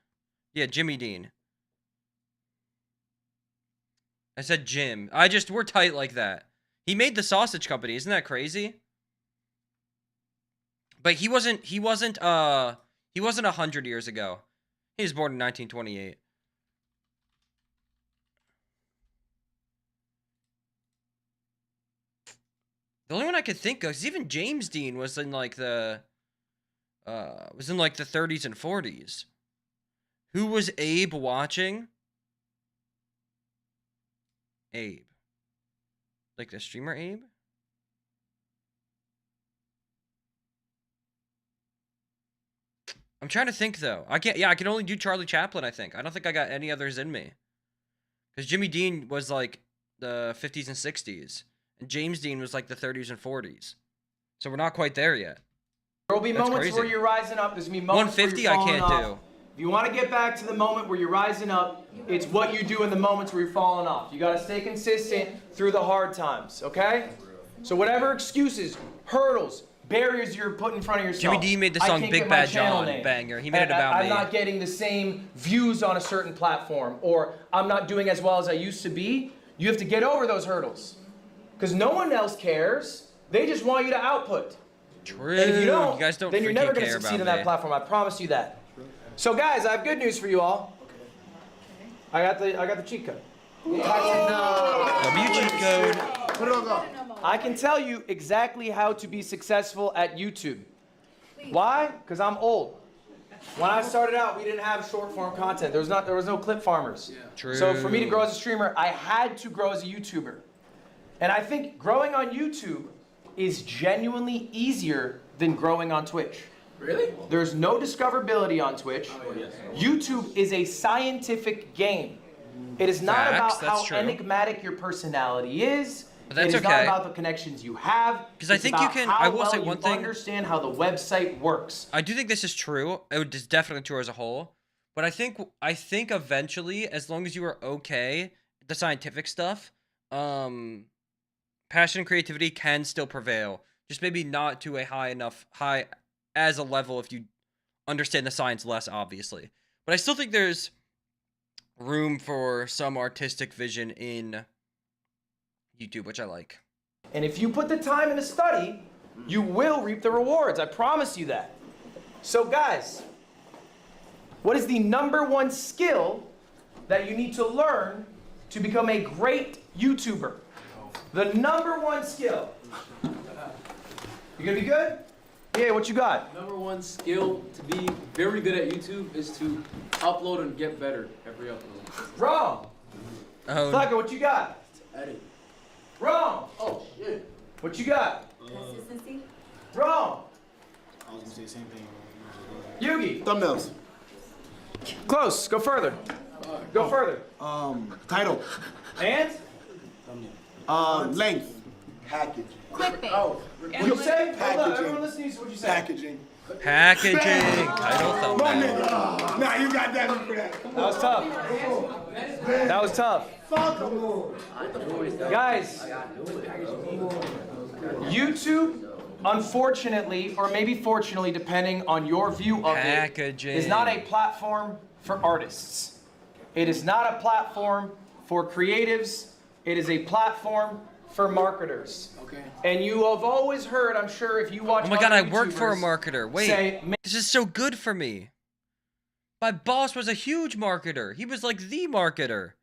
Yeah, Jimmy Dean. I said Jim. We're tight like that. He made the sausage company. Isn't that crazy? But he wasn't 100 years ago. He was born in 1928. The only one I could think of is even James Dean was in like the 30s and 40s. Who was Abe watching? Abe. Like the streamer Abe? I'm trying to think though. I can only do Charlie Chaplin, I think. I don't think I got any others in me. Because Jimmy Dean was like the 50s and 60s. And James Dean was like the 30s and 40s. So we're not quite there yet. There will be moments where you're rising up. There's going to be moments where you're falling off. 150 I can't do. If you want to get back to the moment where you're rising up, it's what you do in the moments where you're falling off. You got to stay consistent through the hard times, okay? So whatever excuses, hurdles, barriers you're putting in front of yourself. Jimmy Dean made the song Big Bad John banger. He made it about me. I'm not getting the same views on a certain platform, or I'm not doing as well as I used to be. You have to get over those hurdles. Because no one else cares. They just want you to output. True. And if you don't, you guys don't then you're never going to care succeed about on that me. platform. I promise you that. So guys, I have good news for you all. I got the cheat code. W cheat code. Put it on go. I can tell you exactly how to be successful at YouTube. Why? Because I'm old. When I started out, we didn't have short form content. There was no clip farmers. True. So for me to grow as a streamer, I had to grow as a YouTuber. And I think growing on YouTube is genuinely easier than growing on Twitch. Really? There's no discoverability on Twitch. Oh, yes. YouTube is a scientific game. It is not about how true. enigmatic your personality is. But that's it is not okay. about the connections you have. Because I think you can. I will say one thing. Understand how the website works. I do think this is true. It is definitely true as a whole. But I think eventually, as long as you are okay, the scientific stuff, passion and creativity can still prevail. Just maybe not to a high as a level if you understand the science less, obviously. But I still think there's room for some artistic vision in YouTube, which I like. And if you put the time into study, you will reap the rewards. I promise you that. So guys, what is the #1 skill that you need to learn to become a great YouTuber? The #1 skill. You gonna be good? Yeah, what you got? #1 skill to be very good at YouTube is to upload and get better every upload. Wrong. Oh. Thugger, what you got? Edit. Wrong. Oh shit. What you got? Consistency. Wrong. I was gonna say the same thing. Yugi. Thumbnails. Close. Go further. Go further. Title. And? Length. Package. Clickbait. Oh. What you say? Hold up. Everyone listening to what you say. Packaging. Packaging. Title thumbnail. Nah, you got that for that. That was tough. That was tough. Guys, YouTube, unfortunately, or maybe fortunately, depending on your view of it, is not a platform for artists. It is not a platform for creatives. It is a platform for marketers. Okay. And you have always heard, I'm sure, if you watch Oh my god, I other worked for a YouTubers marketer. Wait, say, this is so good for me. My boss was a huge marketer. He was like the marketer.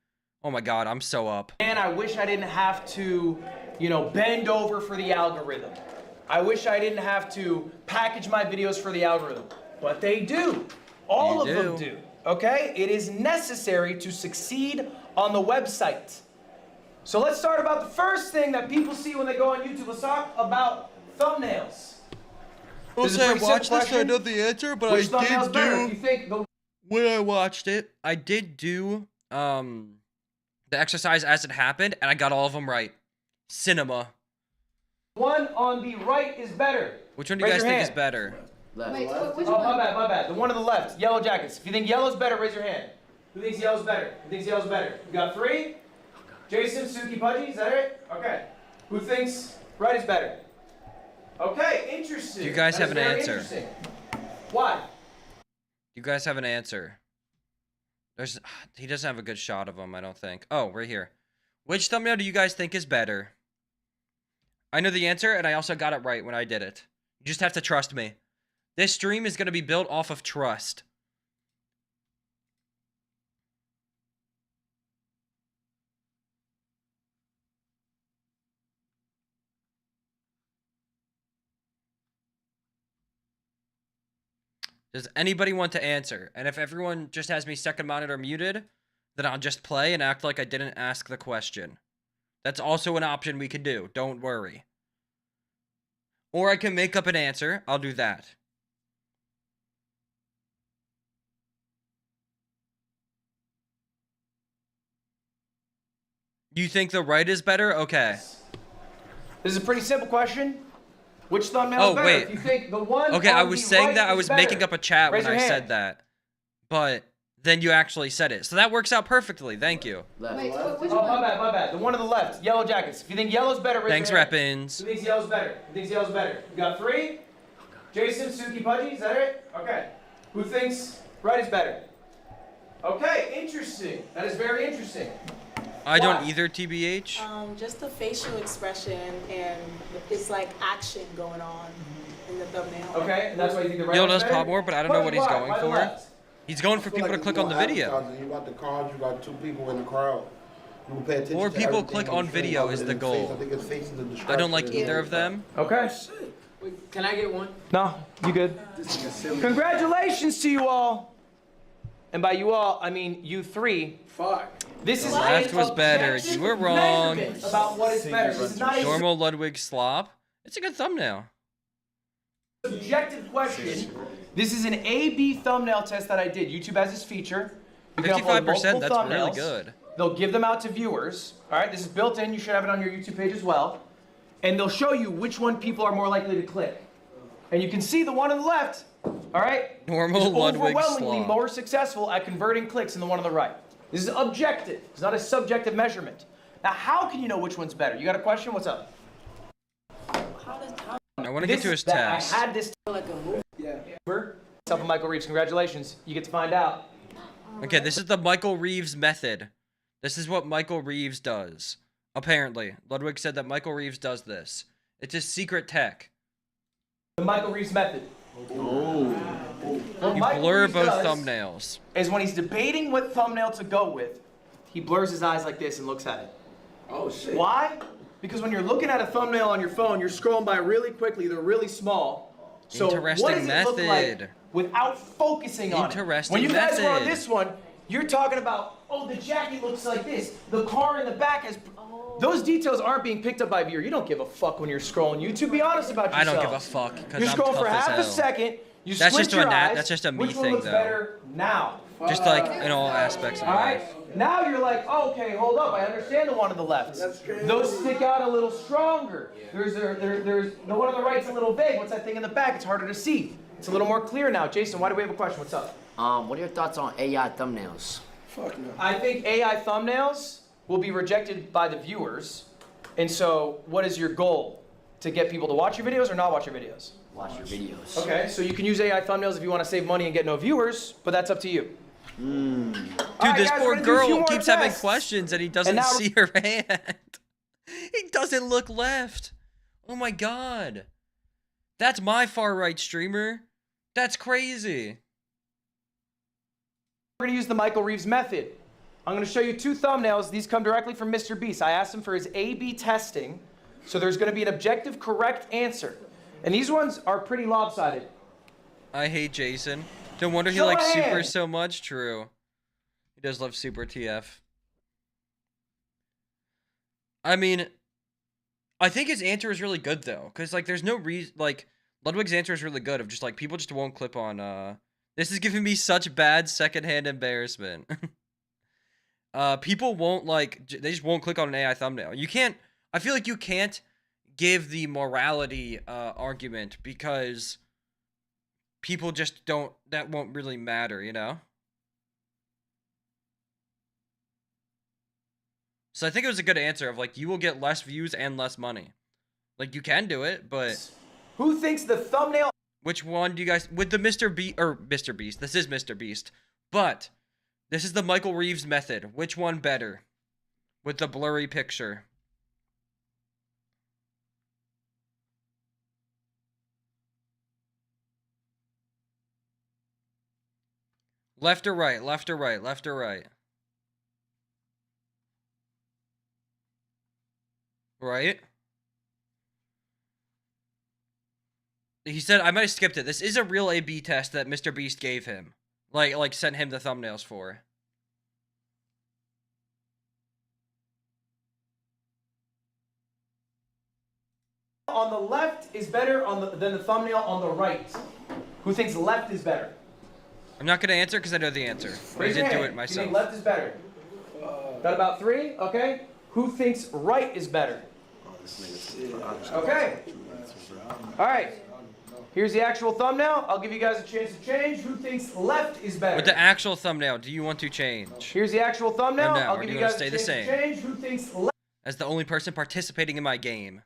Oh my god, I'm so up. man, I wish I didn't have to, bend over for the algorithm. I wish I didn't have to package my videos for the algorithm. But they do. All of them do. Okay? It is necessary to succeed on the website. So let's start about the first thing that people see when they go on YouTube. Let's talk about thumbnails. Also, I watched this, I know the answer, but Which I thumbnail's did better? do... If you think the When I watched it, I did do the exercise as it happened, and I got all of them right. Cinema. one on the right is better. Which one do you Raise guys your think is hand. better? Wait, which Oh, one? my bad. The one on the left, Yellow Jackets. If you think yellow's better, raise your hand. Who thinks yellow's better? Who thinks yellow's better? You got 3? Jason, Suki, Pudgy, is that it? Okay. Who thinks red is better? Okay, interesting. Do you guys That have is an very answer? interesting. Why? You guys have an answer. He doesn't have a good shot of him, I don't think. Oh, right here. Which thumbnail do you guys think is better? I know the answer, and I also got it right when I did it. You just have to trust me. This stream is going to be built off of trust. Does anybody want to answer? And if everyone just has me second monitor muted, then I'll just play and act like I didn't ask the question. That's also an option we can do. Don't worry. Or I can make up an answer. I'll do that. You think the right is better? Okay. This is a pretty simple question. Which thumbnail is better? Wait. If you think the one Okay, on I was the saying right that I is was better, making up a chat raise when your I hand. said that. But then you actually said it. So that works out perfectly. Thank you. Wait, which Oh, one? my bad. The one on the left, yellow jackets. If you think yellow's better, raise Thanks, your hand. Reppins. Who thinks yellow's better? Who thinks yellow's better? You got 3? Jason, Suki, Pudgy, is that it? Okay. Who thinks right is better? Okay, interesting. That is very interesting. I don't Why? either, TBH. Just the facial expression and it's like action going on in the thumbnail. Okay, and that's why you think the right Yo is does better? pop more, but I don't know what he's Pudgy, going why the for. left? He's going for people to click on the video. You got the cards, you got 2 people in the crowd. You can pay attention More to people everything click on on the screen video other is than the his goal. face. I think his face is a distraction. I don't like either of them. Okay. Wait, can I get one? No, you good. Congratulations to you all. And by you all, I mean you 3. Fuck. This is Left an was better. objective You were wrong. measurement about what is better. This is not a Normal Ludwig slop. It's a good thumbnail. subjective question. This is an A/B thumbnail test that I did. YouTube has this feature. You can upload 55%, multiple that's really thumbnails. good. They'll give them out to viewers. All right, this is built in. You should have it on your YouTube page as well. And they'll show you which one people are more likely to click. And you can see the one on the left, all right, Normal is Ludwig overwhelmingly slop. more successful at converting clicks than the one on the right. This is objective. It's not a subjective measurement. Now, how can you know which one's better? You got a question? What's up? I want to get to his I test. had this. Like a movie. Myself and Michael Reeves. Congratulations. You get to find out. Okay, this is the Michael Reeves method. This is what Michael Reeves does. Apparently. Ludwig said that Michael Reeves does this. It's his secret tech. The Michael Reeves method. What You Michael blur Reeves both does thumbnails. Is when he's debating what thumbnail to go with, he blurs his eyes like this and looks at it. Oh shit. Why? Because when you're looking at a thumbnail on your phone, you're scrolling by really quickly. They're really small. So Interesting what does it look like method. without focusing on Interesting it? When you guys were on method. this one, you're talking about, oh, the jacket looks like this. The car in the back has... Those details aren't being picked up by a viewer. You don't give a fuck when you're scrolling YouTube. Be honest about yourself. I don't give a fuck because You're I'm scrolling tough for as half hell. a second. You That's squint just your a eyes. that's just a me Which one thing looks though. better now? Just like in all aspects of All life. right. Now you're like, oh, okay, hold up. I understand the one on the left. Those stick out a little stronger. There's the one on the right's a little vague. What's that thing in the back? It's harder to see. It's a little more clear now. Jason, why do we have a question? What's up? What are your thoughts on AI thumbnails? Fuck no. I think AI thumbnails will be rejected by the viewers. And so, what is your goal? To get people to watch your videos or not watch your videos? Watch your videos. Okay, so you can use AI thumbnails if you want to save money and get no viewers, but that's up to you. Dude, Alright, this guys, poor we're gonna do a few girl more keeps having tests. questions and he doesn't now- see her hand. He doesn't look left. Oh my god. That's my far right streamer. That's crazy. We're gonna use the Michael Reeves method. I'm gonna show you 2 thumbnails. These come directly from Mr. Beast. I asked him for his A/B testing, so there's gonna be an objective correct answer. And these ones are pretty lopsided. I hate Jason. No wonder he Show likes of Super hands. so much. True. He does love Super TF. I mean, I think his answer is really good though, because like there's no reason like Ludwig's answer is really good of just like people just won't clip on this is giving me such bad secondhand embarrassment. People won't like they just won't click on an AI thumbnail. You can't I feel like you can't give the morality argument because people just don't that won't really matter, you know? So I think it was a good answer of like you will get less views and less money. Like you can do it, but Who thinks the thumbnail? which one do you guys with the Mr. Beast? This is Mr. Beast, but this is the Michael Reeves method. Which one better? with the blurry picture. Left or right, left or right, left or right. Right? He said, I might have skipped it. This is a real A/B test that Mr. Beast gave him. Like sent him the thumbnails for. On the left is better than the thumbnail on the right. Who thinks left is better? I'm not going to answer because I know the answer. I Raise your did do hand. it myself. You think left is better? Got about 3? Okay. Who thinks right is better? Okay. All right. Here's the actual thumbnail. I'll give you guys a chance to change. Who thinks left is better? With the actual thumbnail, do you want to change? Here's the actual thumbnail. Or no, I'll or give do you you guys want to a stay the chance to same? change. Who thinks left? As the only person participating in my game.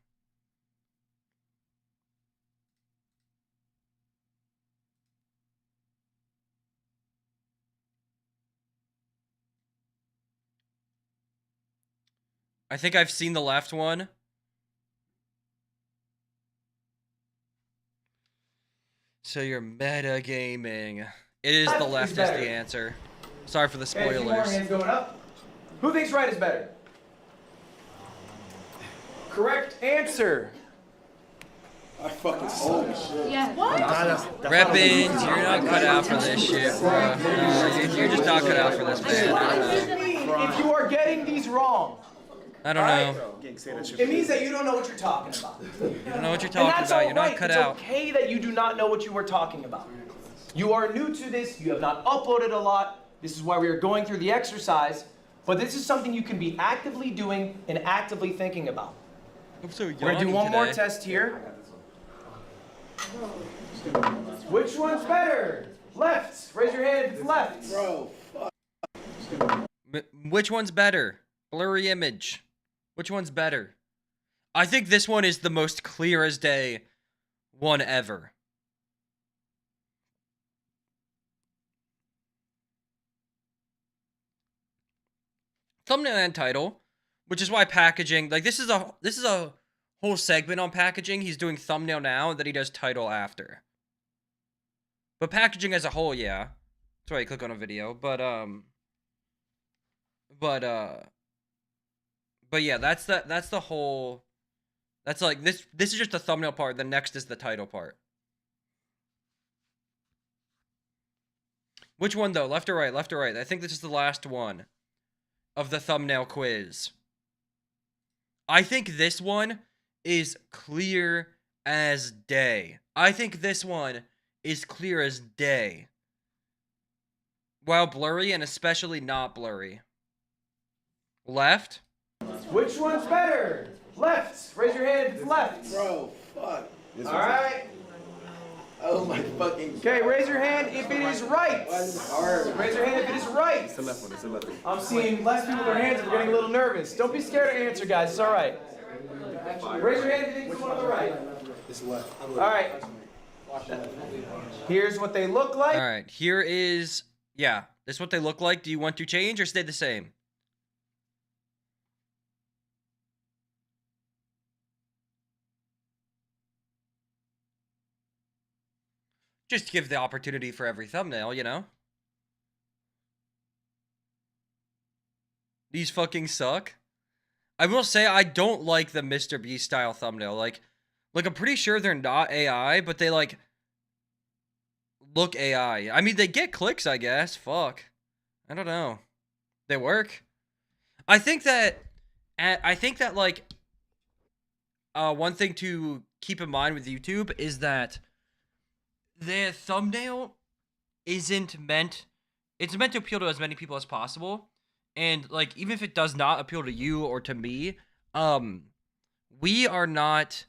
I think I've seen the left one. So you're metagaming. It is the left is the answer. Sorry for the Okay, a few more spoilers. hands going up. Who thinks right is better? Correct answer. I fucking holy shit. Yeah. Reppins, you're not cut out for this shit, bro. No, you're just not cut out for this, man. What does it mean if you are getting these wrong? I don't know. It means that you don't know what you're talking about. You don't know what you're And talking that's about. all You're not right. cut It's out. okay that you do not know what you were talking about. You are new to this. You have not uploaded a lot. This is why we are going through the exercise. But this is something you can be actively doing and actively thinking about. I'm so We're going to do one more today. test here. Which one's better? Left. Raise your hand if it's left. Bro, fuck. Which one's better? Blurry image. Which one's better? I think this one is the most clear as day one ever. Thumbnail and title, which is why packaging, like this is a whole segment on packaging. He's doing thumbnail now, and then he does title after. But packaging as a whole, yeah. That's why you click on a video. But yeah, that's the whole. That's like this is just the thumbnail part. The next is the title part. Which one though? Left or right? Left or right? I think this is the last one of the thumbnail quiz. I think this one is clear as day. I think this one is clear as day. While blurry and especially not blurry. Left? Which one's better? Left. Raise your hand if it's left. Bro, fuck. All right. Oh my fucking. Okay, raise your hand if it is right. Raise your hand if it is right. It's the left one. It's the left one. I'm seeing less people with their hands. We're getting a little nervous. Don't be scared to answer, guys. It's all right. Raise your hand if you think it's one on the right. It's left. All right. Here's what they look like. All right. Here is, yeah. This is what they look like. Do you want to change or stay the same? Just to give the opportunity for every thumbnail, you know? These fucking suck. I will say I don't like the Mr. Beast style thumbnail. Like I'm pretty sure they're not AI, but they like look AI. I mean, they get clicks, I guess. Fuck. I don't know. They work. I think that like one thing to keep in mind with YouTube is that the thumbnail isn't meant, it's meant to appeal to as many people as possible. And like, even if it does not appeal to you or to me, we are not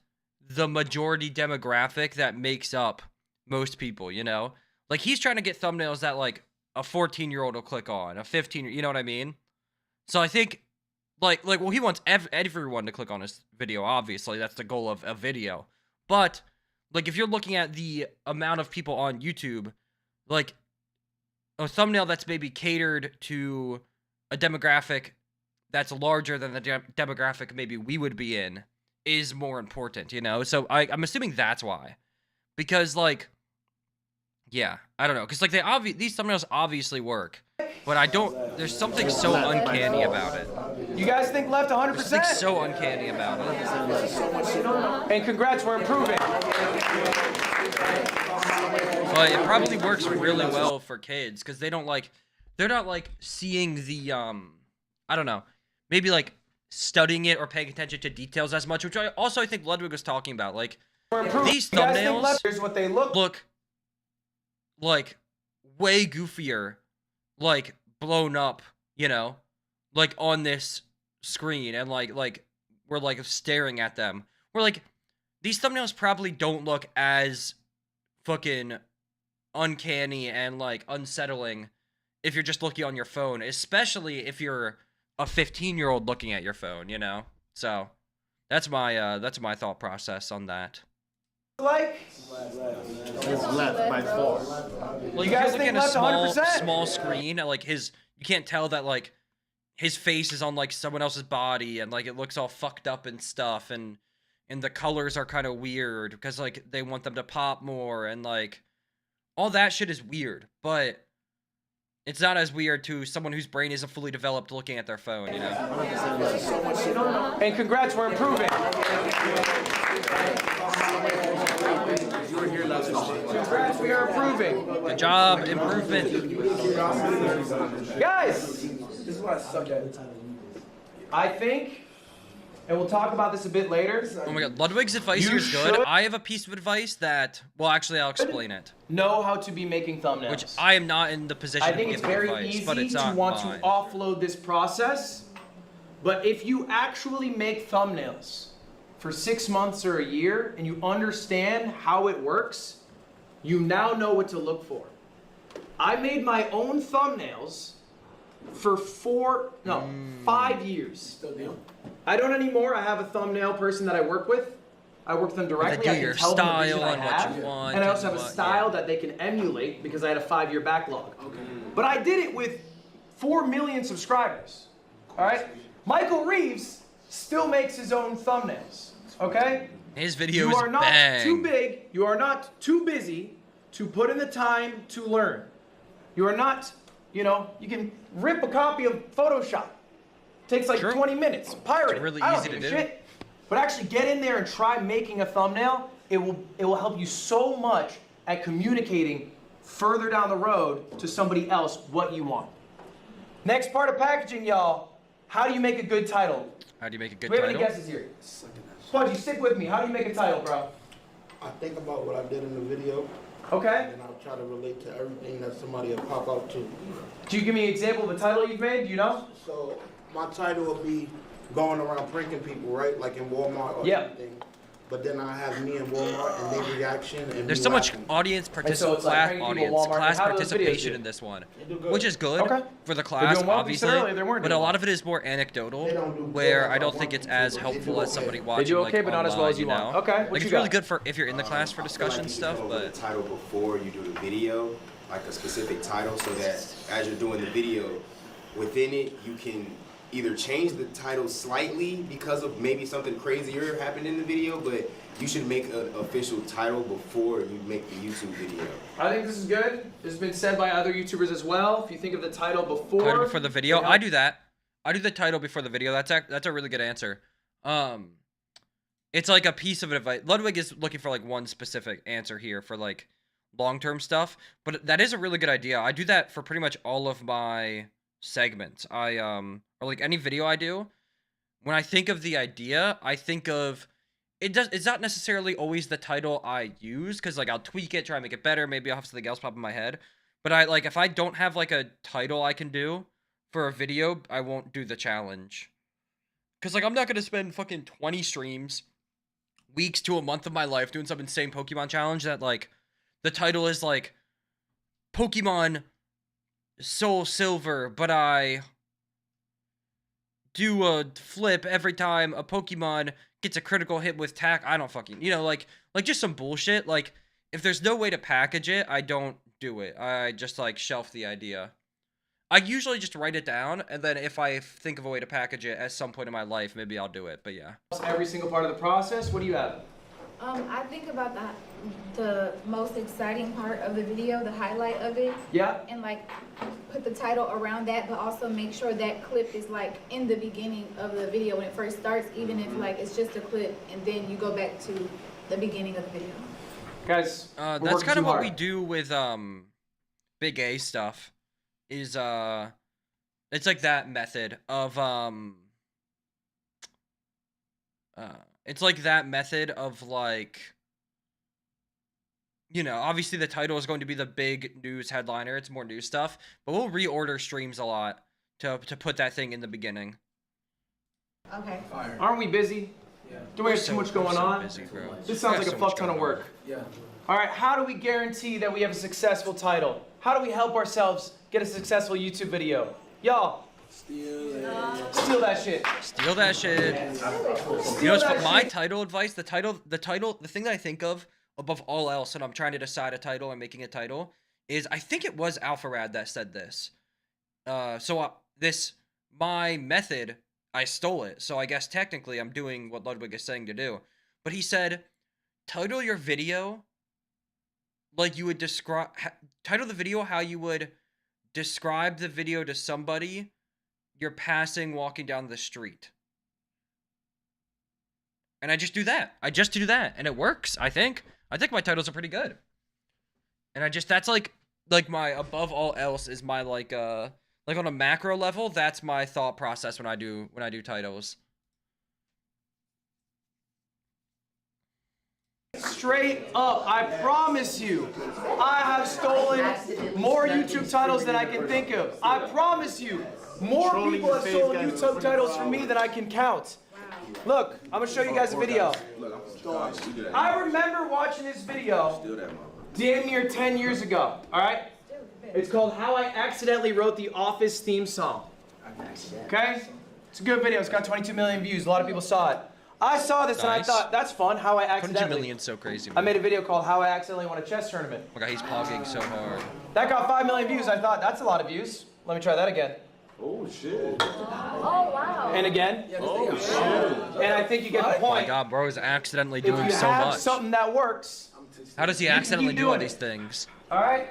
the majority demographic that makes up most people, you know? Like, he's trying to get thumbnails that like a 14-year-old will click on, a 15, you know what I mean? So I think like well, he wants everyone to click on his video, obviously. That's the goal of a video. But like, if you're looking at the amount of people on YouTube, like, a thumbnail that's maybe catered to a demographic that's larger than the demographic maybe we would be in is more important, you know? So I'm assuming that's why. Because, like, yeah, I don't know. Because, like, these thumbnails obviously work. But I don't, there's something so uncanny about it. You guys think left 100%? There's something so uncanny about it. And congrats, we're improving. But it probably works really well for kids because they don't like, they're not like seeing the, I don't know, maybe like studying it or paying attention to details as much, which I think Ludwig was talking about. Like, these thumbnails here's what they look like way goofier, like blown up, you know, like on this screen, and like we're like staring at them. We're like, these thumbnails probably don't look as fucking uncanny and like unsettling if you're just looking on your phone, especially if you're a 15-year-old looking at your phone, you know? So that's my thought process on that. Like left by far. Well, you guys think left 100%? Small screen, like you can't tell that like his face is on like someone else's body, and like it looks all fucked up and stuff, and the colors are kind of weird because like they want them to pop more, and like all that shit is weird, but it's not as weird to someone whose brain isn't fully developed looking at their phone, you know? And congrats, we're improving. Congrats, we are improving. Good job, improvement. Guys, this is what I suck at. I think, and we'll talk about this a bit later. Oh my god, Ludwig's advice here is good. I have a piece of advice that, well, actually, I'll explain it. Know how to be making thumbnails. Which I am not in the position I to think give it's very advice, easy but it's to not want mine. to offload this process, but if you actually make thumbnails for 6 months or a year and you understand how it works, you now know what to look for. I made my own thumbnails for 5 years. I don't anymore. I have a thumbnail person that I work with. I work with them directly. They do I can your tell them the style vision I and what have, you want and I also have a and what- style that they can emulate because I had a 5-year backlog. But I did it with 4 million subscribers. All right? Michael Reeves still makes his own thumbnails. Okay? His videos You are not bang. too big. You are not too busy to put in the time to learn. You are not, you know, you can rip a copy of Photoshop. Takes like 20 minutes. Pirate it. really I don't easy give to a do. shit. But actually get in there and try making a thumbnail. It will help you so much at communicating further down the road to somebody else what you want. Next part of packaging, y'all. How do you make a good title? How do you make a good Do we have title? any guesses here? Pudgy, stick with me. How do you make a title, bro? I think about what I did in the video. Okay. And I'll try to relate to everything that somebody will pop up to. Do you give me an example of a title you've made? Do you know? So my title will be going around pranking people, right? Like in Walmart or anything. But then I have me in Walmart and their reaction and There's me so much laughing. audience so participation, it's like pranking people at Walmart. class How do those videos participation do? in this one, They do good. which is good Okay. for the They're class, doing well. You obviously. said earlier they weren't But doing a lot well. of it is more anecdotal, They don't do good where like I I don't want think it's them as to, but they helpful do as okay. somebody They watching do okay, like but not as online, well as you know? want. Okay, what Like you it's really got? good for if you're in the class for discussion You stuff, come up with but the title before you do the video, like a specific title, so that as you're doing the video, within it you can either change the title slightly because of maybe something crazier happened in the video, but you should make an official title before you make the YouTube video. I think this is good. This has been said by other YouTubers as well. If you think of the title before. title before the video. it I helps. do that. I do the title before the video. That's a really good answer. It's like a piece of advice. Ludwig is looking for like one specific answer here for like long-term stuff, but that is a really good idea. I do that for pretty much all of my segments. Or like any video I do, when I think of the idea, I think of it's not necessarily always the title I use, because like I'll tweak it, try and make it better, maybe I'll have something else pop in my head. But I like if I don't have like a title I can do for a video, I won't do the challenge. Cause like I'm not gonna spend fucking 20 streams, weeks to a month of my life doing some insane Pokemon challenge that like the title is like Pokemon Soul Silver, but I do a flip every time a Pokemon gets a critical hit with tack. I don't fucking, you know, like just some bullshit. Like if there's no way to package it, I don't do it. I just like shelf the idea. I usually just write it down, and then if I think of a way to package it at some point in my life, maybe I'll do it. But yeah. Every single part of the process. What do you have? I think about the most exciting part of the video, the highlight of it. Yeah. And like put the title around that, but also make sure that clip is like in the beginning of the video when it first starts, even if like it's just a clip, and then you go back to the beginning of the video. Guys, that's kind of what we do with Big A stuff. Is it's like that method of it's like that method of like, you know, obviously the title is going to be the big news headliner. It's more news stuff, but we'll reorder streams a lot to put that thing in the beginning. Okay. Aren't we busy? Yeah. Do we have too much going on? Busy, bro. This sounds like a fuck ton of work. Yeah. All right, how do we guarantee that we have a successful title? How do we help ourselves get a successful YouTube video? Y'all. Steal that shit. Steal that shit. You know, it's my title advice. The thing that I think of above all else when I'm trying to decide a title and making a title is, I think it was Alpharad that said this. My method, I stole it. So I guess technically I'm doing what Ludwig is saying to do. But he said, title your video like you would title the video how you would describe the video to somebody you're passing walking down the street. And I just do that. And it works, I think. I think my titles are pretty good. And that's like my above all else is my like on a macro level, that's my thought process when I do titles. Straight up, I promise you, I have stolen more YouTube titles than I can think of. I promise you, more people have stolen YouTube titles from me than I can count. Look, I'm gonna show you guys a video. I remember watching this video damn near 10 years ago, all right? It's called How I Accidentally Wrote the Office Theme Song. Okay? It's a good video. It's got 22 million views. A lot of people saw it. I saw this and I thought, that's fun. How I accidentally. 22 million's so crazy. I made a video called How I Accidentally Won a Chess Tournament. Oh god, he's pogging so hard. That got 5 million views. I thought, that's a lot of views. Let me try that again. Oh shit. Oh wow. And again. Oh shit. And I think you get the point. Oh my god, bro is accidentally doing if you so have much. something that works. How does he accidentally do all these things? All right?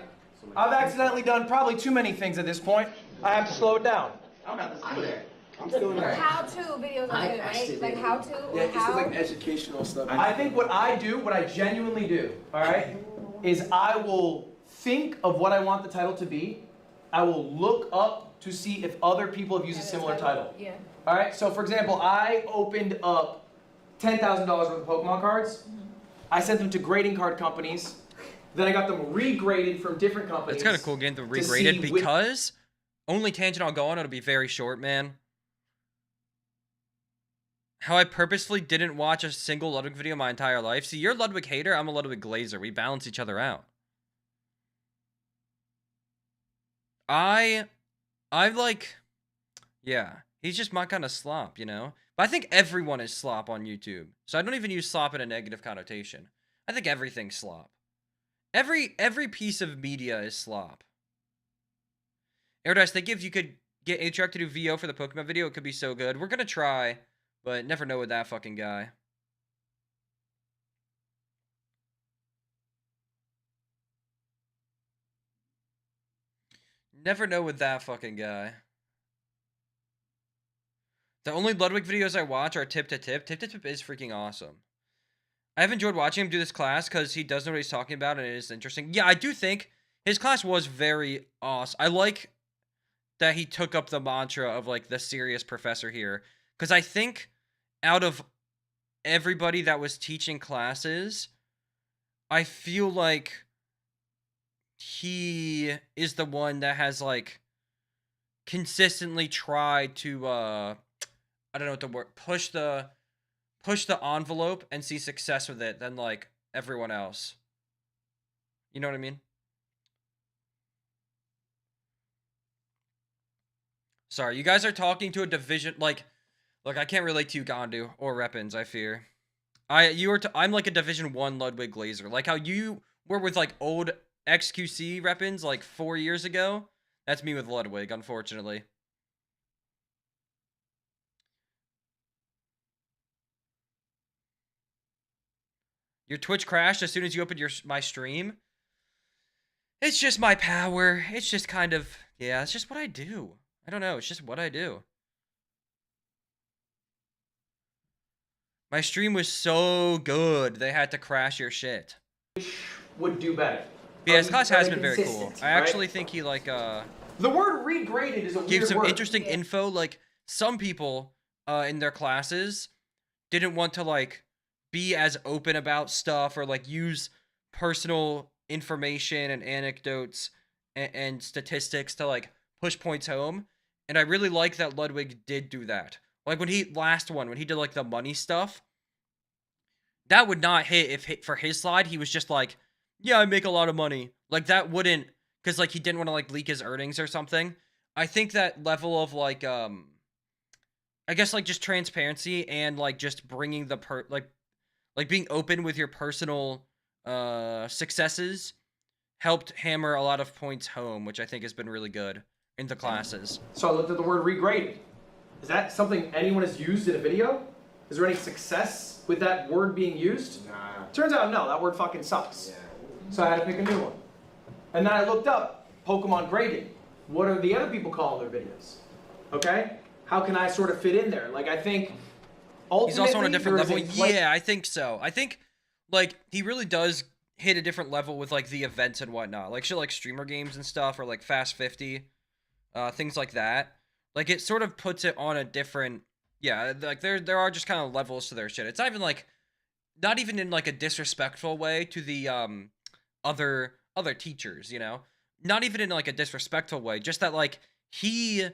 I've accidentally done probably too many things at this point. I have to slow it down. How-to videos are good, right? Like how-to or Yeah, it's how? like educational stuff. I think what I genuinely do, all right, is I will think of what I want the title to be. I will look up to see if other people have used a similar title. Yeah. All right, so for example, I opened up $10,000 worth of Pokemon cards. I sent them to grading card companies. Then I got them regraded from different companies. It's kind of cool getting them regraded because only tangent I'll go on, it'll be very short, man. How I purposefully didn't watch a single Ludwig video my entire life. See, you're a Ludwig hater, I'm a Ludwig glazer. We balance each other out. I like, yeah, he's just my kind of slop, you know? But I think everyone is slop on YouTube. So I don't even use slop in a negative connotation. I think everything's slop. Every piece of media is slop. Airid, I think if you could get Airid to do VO for the Pokemon video, it could be so good. We're gonna try, but never know with that fucking guy. Never know with that fucking guy. The only Ludwig videos I watch are Tip to Tip. Tip to Tip is freaking awesome. I've enjoyed watching him do this class because he does know what he's talking about and it is interesting. Yeah, I do think his class was very awesome. I like that he took up the mantra of like the serious professor here. Because I think out of everybody that was teaching classes, I feel like he is the one that has like consistently tried to I don't know what the word, push the envelope and see success with it than like everyone else. You know what I mean? Sorry, you guys are talking to a division like, look, I can't relate to you, Gandu or Reppins, I fear. I'm like a Division 1 Ludwig glazer. Like how you were with like old XQC Reppins like 4 years ago. That's me with Ludwig, unfortunately. Your Twitch crashed as soon as you opened my stream? It's just my power. It's just kind of, yeah, it's just what I do. I don't know, it's just what I do. My stream was so good, they had to crash your shit. Would do better. Yeah, his class has been very cool. Consistent, I actually right? think he, like, The word regraded is a weird gives some word. interesting info. Like, some people in their classes didn't want to, like, be as open about stuff or, like, use personal information and anecdotes and statistics to, like, push points home. And I really like that Ludwig did do that. Like, when he did, like, the money stuff, that would not hit if for his slide, he was just like, yeah, I make a lot of money. Like, that wouldn't, because, like, he didn't want to, like, leak his earnings or something. I think that level of, like, I guess, like, just transparency and, like, just bringing the, like, being open with your personal, successes helped hammer a lot of points home, which I think has been really good in the classes. So I looked at the word regraded. Is that something anyone has used in a video? Is there any success with that word being used? Nah. Turns out, no, that word fucking sucks. So I had to pick a new one. And then I looked up Pokemon graded. What are the other people calling their videos? Okay? How can I sort of fit in there? Like, I think ultimately, he's also on a different there level. is a Yeah, I think so. I think, like, he really does hit a different level with, like, the events and whatnot. Like, shit like streamer games and stuff, or, like, Fast 50. Things like that. Like, it sort of puts it on a different... Yeah, like, there are just kind of levels to their shit. It's not even, like... Not even in, like, a disrespectful way to the, other teachers, you know? Not even in, like, a disrespectful way. Just that, like, he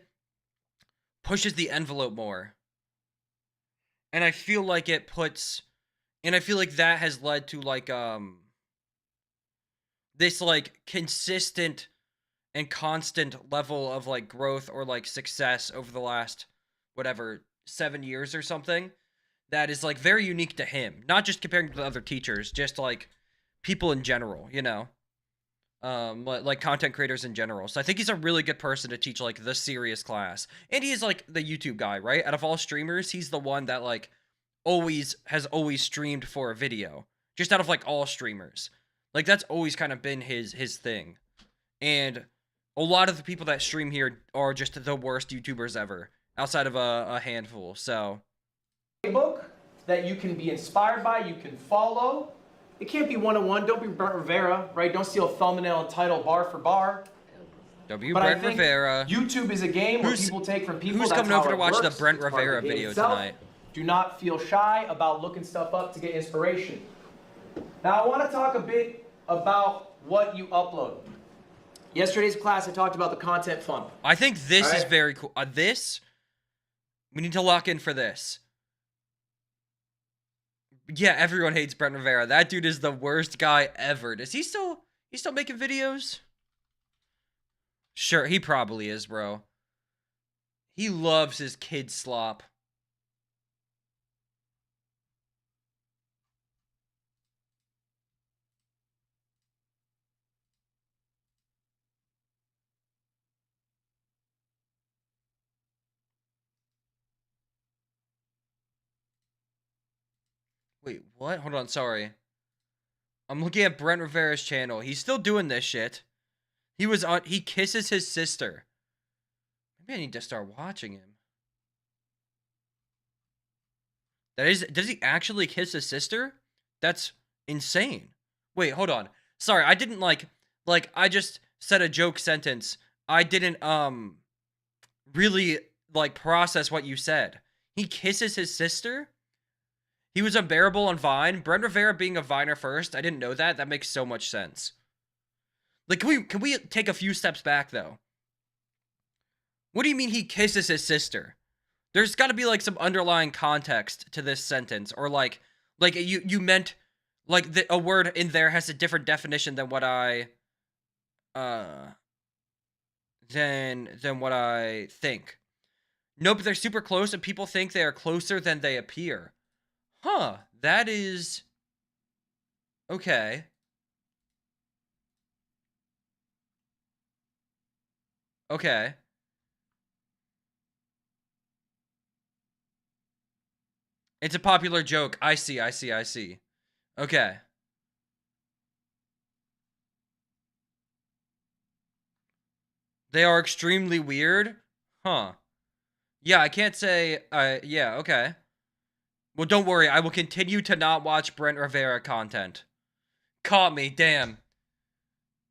pushes the envelope more. And I feel like it puts... And I feel like that has led to, like, this, like, consistent and constant level of, like, growth or, like, success over the last, whatever, 7 years or something. That is, like, very unique to him. Not just comparing to other teachers, just, like, people in general, you know? Like, content creators in general. So I think he's a really good person to teach, like, the serious class. And he's, like, the YouTube guy, right? Out of all streamers, he's the one that, like, has always streamed for a video. Just out of, like, all streamers. Like, that's always kind of been his thing. And a lot of the people that stream here are just the worst YouTubers ever. Outside of a handful, so... book that you can be inspired by, you can follow. It can't be one-on-one. Don't be Brent Rivera, right? Don't steal thumbnail and title bar for bar. Don't be Brent Rivera. YouTube is a game where people take from people. Who's That's coming how over to it watch the works. Brent It's part of Rivera the game video itself. tonight? Do not feel shy about looking stuff up to get inspiration. Now, I want to talk a bit about what you upload. Yesterday's class, I talked about the content funnel. I think this is very cool. We need to lock in for this. Yeah, everyone hates Brent Rivera. That dude is the worst guy ever. Is he still making videos? Sure, he probably is, bro. He loves his kid slop. Wait, what? Hold on, sorry. I'm looking at Brent Rivera's channel. He's still doing this shit. He kisses his sister. Maybe I need to start watching him. Does he actually kiss his sister? That's insane. Wait, hold on. Sorry, I didn't like I just said a joke sentence. I didn't really like process what you said. He kisses his sister? He was unbearable on Vine. Brent Rivera being a Viner first. I didn't know that. That makes so much sense. Like, can we take a few steps back, though? What do you mean he kisses his sister? There's got to be, like, some underlying context to this sentence. Or, like you meant, like, a word in there has a different definition than what I, than what I think. Nope, they're super close, and people think they are closer than they appear. Huh, that is... Okay. Okay. It's a popular joke. I see. Okay. They are extremely weird? Huh. Yeah, I can't say, yeah, okay. Well, don't worry. I will continue to not watch Brent Rivera content. Caught me, damn.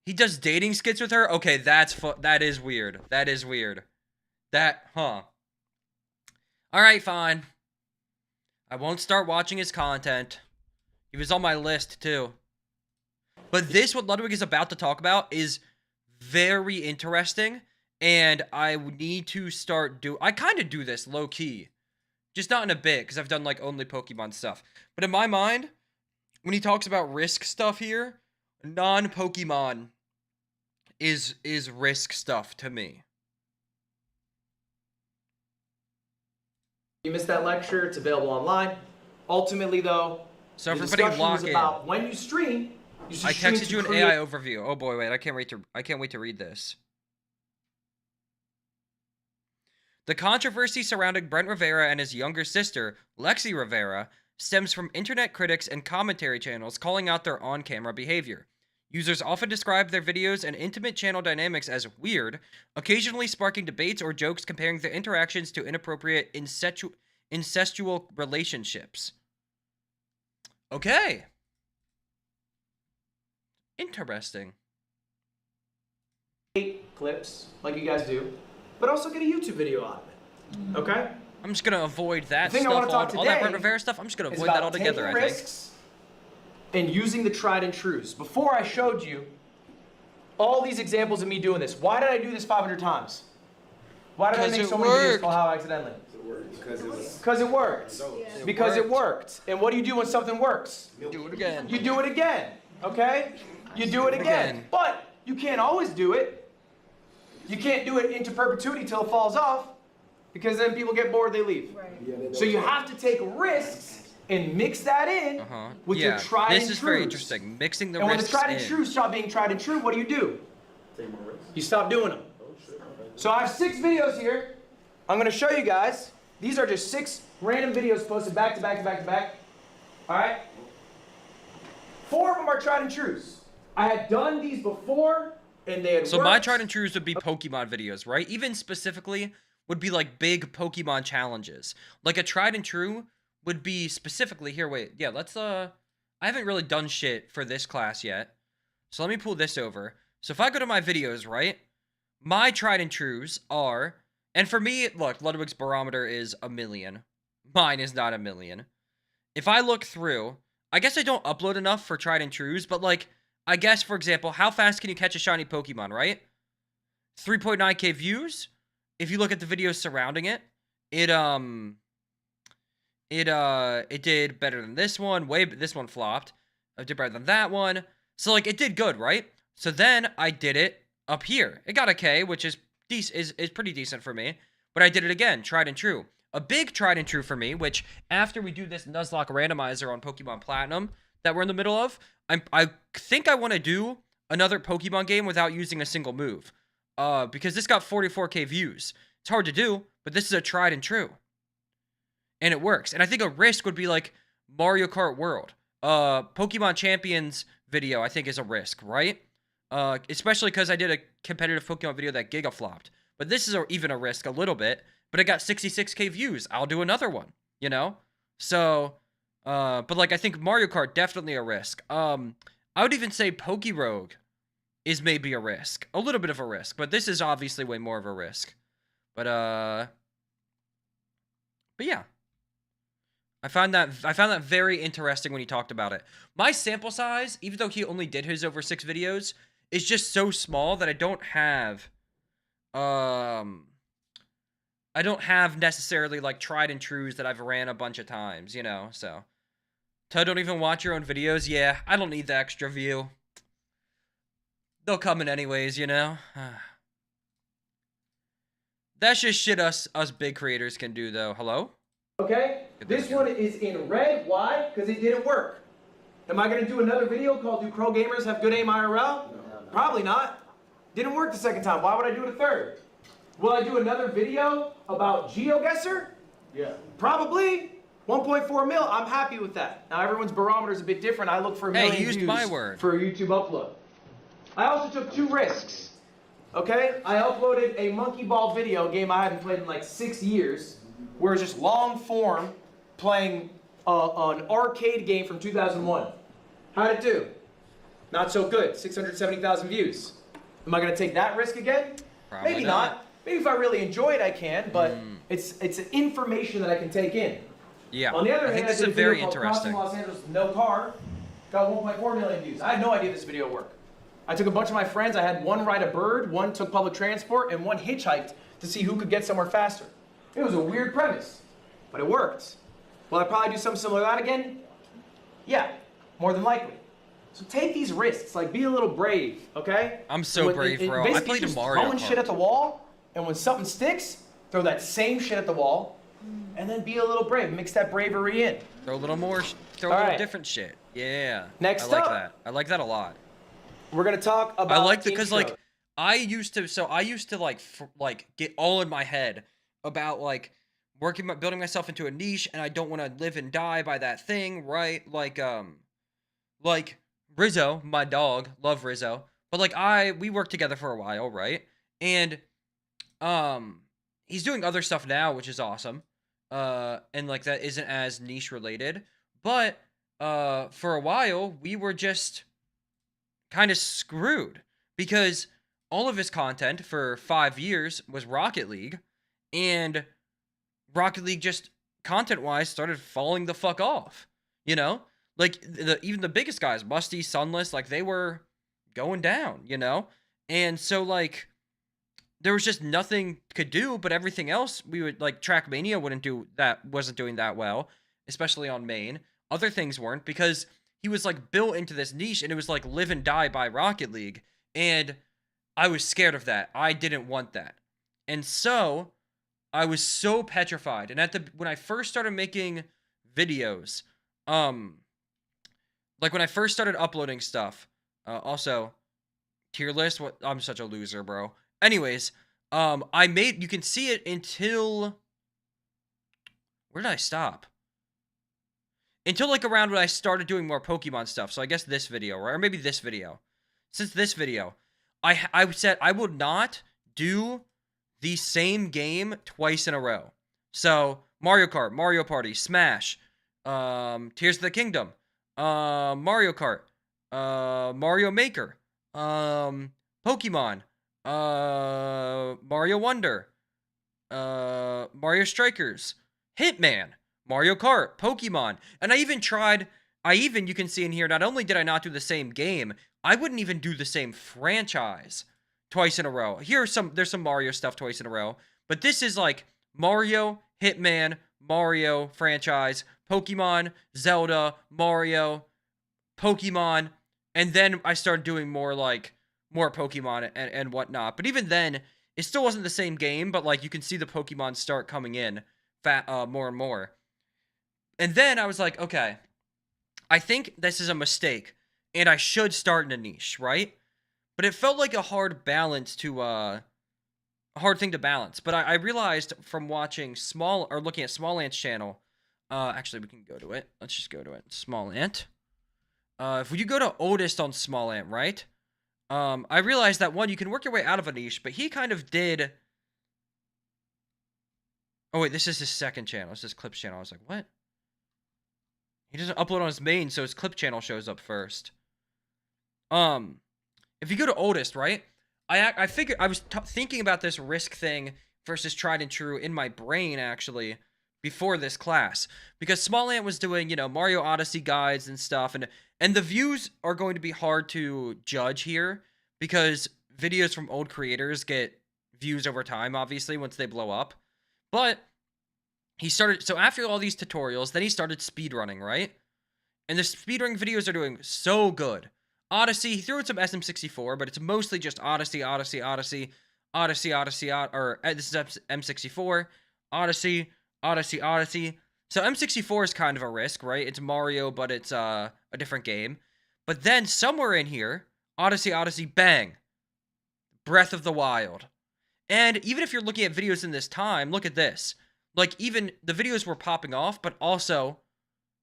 He does dating skits with her? Okay, that is weird. That is weird. Huh. Alright, fine. I won't start watching his content. He was on my list, too. But this, what Ludwig is about to talk about, is very interesting. And I need to start I kind of do this low-key. Just not in a bit, because I've done, like, only Pokemon stuff. But in my mind, when he talks about risk stuff here, non-Pokemon is risk stuff to me. You missed that lecture, it's available online. Ultimately, though, so the everybody discussion was lock about in. when you stream, you should I stream texted to you an create... AI overview. Oh boy, wait, I can't wait to read this. The controversy surrounding Brent Rivera and his younger sister, Lexi Rivera, stems from internet critics and commentary channels calling out their on-camera behavior. Users often describe their videos and intimate channel dynamics as weird, occasionally sparking debates or jokes comparing their interactions to inappropriate incestual relationships. Okay. Interesting. Clips, like you guys do, but also get a YouTube video out of it, okay? I'm just going to avoid that the thing stuff, I want to talk all that today Brent Rivera stuff, I'm just going to is avoid that about altogether, taking I think. risks and using the tried and trues. Before I showed you all these examples of me doing this, why did I do this 500 times? Why did I make so many videos called How Accidentally? Because it worked. Because it worked. And what do you do when something works? Do it again. You do it again, okay? You do it again. But you can't always do it. You can't do it into perpetuity till it falls off, because then people get bored, they leave. Right. So you have to take risks and mix that in with your tried and true. This is very interesting. Mixing the risks in. And when the tried and true stop being tried and true, what do? You stop doing them. So I have 6 videos here. I'm going to show you guys. These are just 6 random videos posted back to back to back to back. All right? 4 of them are tried and trues. I had done these before, and they had So worked. my tried and trues would be Pokemon videos, right? Even specifically would be like big Pokemon challenges. Like a tried and true would be specifically here. Wait, yeah, let's I haven't really done shit for this class yet. So let me pull this over. So if I go to my videos, right? My tried and trues are, and for me, look, Ludwig's barometer is 1,000,000. Mine is not 1,000,000. If I look through, I guess I don't upload enough for tried and trues, but like, I guess, for example, how fast can you catch a shiny Pokemon, right? 3.9k views. If you look at the videos surrounding it, it did better than this one. This one flopped. It did better than that one. So like, it did good, right? So then I did it up here. It got a K, which is pretty decent for me. But I did it again, tried and true. A big tried and true for me, which after we do this Nuzlocke randomizer on Pokemon Platinum that we're in the middle of, I think I want to do another Pokemon game without using a single move. Because this got 44k views. It's hard to do, but this is a tried and true. And it works. And I think a risk would be like Mario Kart World. Pokemon Champions video, I think, is a risk, right? Especially because I did a competitive Pokemon video that gigaflopped. But this is even a risk a little bit. But it got 66k views. I'll do another one, you know? So, but like, I think Mario Kart, definitely a risk. I would even say Pokerogue is maybe a risk. A little bit of a risk. But this is obviously way more of a risk. But yeah. I found that very interesting when he talked about it. My sample size, even though he only did his over 6 videos, is just so small that I don't have necessarily like tried and trues that I've ran a bunch of times, you know, so. Toad, don't even watch your own videos? Yeah, I don't need the extra view. They'll come in anyways, you know? That's just shit us big creators can do, though. Hello? Okay? This one is in red. Why? Because it didn't work. Am I going to do another video called Do Pro Gamers Have Good Aim IRL? No. Probably not. Didn't work the second time. Why would I do it a third? Will I do another video about GeoGuessr? Yeah. Probably. 1.4 mil, I'm happy with that. Now everyone's barometer is a bit different. I look for a Hey, million you used views my word. for a YouTube upload. I also took 2 risks. Okay? I uploaded a monkey ball video, a game I hadn't played in like 6 years, where it's just long form playing an arcade game from 2001. How'd it do? Not so good. 670,000 views. Am I gonna take that risk again? Probably Maybe not. Maybe if I really enjoy it, I can. But it's information that I can take in. Yeah. On the other hand, I think this did is a video very called Crossing interesting. Los Angeles with no car. Got 1.4 million views. I had no idea this video would work. I took a bunch of my friends. I had one ride a bird, one took public transport, and one hitchhiked to see who could get somewhere faster. It was a weird premise, but it worked. Will I probably do something similar to that again? Yeah, more than likely. So take these risks, like be a little brave, okay? I'm so brave, bro. I Basically played a just Mario throwing Kart. shit at the wall, and when something sticks, throw that same shit at the wall, and then be a little brave. Mix that bravery in. Throw a little more, throw a All little right. different shit. Yeah. Next I like up. that. I like that a lot. We're gonna talk about. I like because intro. like I used to like get all in my head about like building myself into a niche, and I don't want to live and die by that thing, right? Like Rizzo, my dog, love Rizzo, but like we worked together for a while, right? And he's doing other stuff now, which is awesome. And like that isn't as niche related, but for a while we were just kind of screwed because all of his content for 5 years was Rocket League, and Rocket League just content-wise started falling the fuck off, you know? Like, even the biggest guys, Musty, Sunless, like, they were going down, you know? And so, like, there was just nothing could do, but everything else, we would, like, Trackmania wasn't doing that well, especially on main. Other things weren't, because he was, like, built into this niche, and it was, like, live and die by Rocket League, and I was scared of that. I didn't want that. And so, I was so petrified, and when I first started making videos, like, when I first started uploading stuff, also, tier list, I'm such a loser, bro. Anyways, you can see it until, where did I stop? Until, like, around when I started doing more Pokemon stuff, so I guess this video, or maybe this video. Since this video, I said I would not do the same game twice in a row. So, Mario Kart, Mario Party, Smash, Tears of the Kingdom, Mario Kart, Mario Maker, Pokemon, Mario Wonder, Mario Strikers, Hitman, Mario Kart, Pokemon, and you can see in here, not only did I not do the same game, I wouldn't even do the same franchise twice in a row. There's some Mario stuff twice in a row, but this is like Mario, Hitman, Mario franchise, Pokemon, Zelda, Mario, Pokemon, and then I started doing more Pokemon and whatnot. But even then, it still wasn't the same game, but like you can see the Pokemon start coming in more and more. And then I was like, okay, I think this is a mistake, and I should start in a niche, right? But it felt like a hard thing to balance. But I realized from watching looking at Small Ant's channel, actually we can go to it. Let's just go to it. Small Ant. If you go to oldest on Small Ant, right? I realized that you can work your way out of a niche, but he kind of did. Oh wait, this is his second channel. This is his clips channel. I was like, what? He doesn't upload on his main, so his clip channel shows up first. If you go to oldest, right? I figured I was thinking about this risk thing versus tried and true in my brain actually before this class, because Small Ant was doing, Mario Odyssey guides and stuff, and the views are going to be hard to judge here because videos from old creators get views over time, obviously, once they blow up. But so after all these tutorials, then he started speedrunning, right? And the speedrunning videos are doing so good. Odyssey, he threw in some SM64, but it's mostly just Odyssey, or this is M64, Odyssey. So M64 is kind of a risk, right? It's Mario, but it's a different game. But then somewhere in here, Odyssey, bang, Breath of the Wild. And even if you're looking at videos in this time, look at this. Like, even the videos were popping off, but also,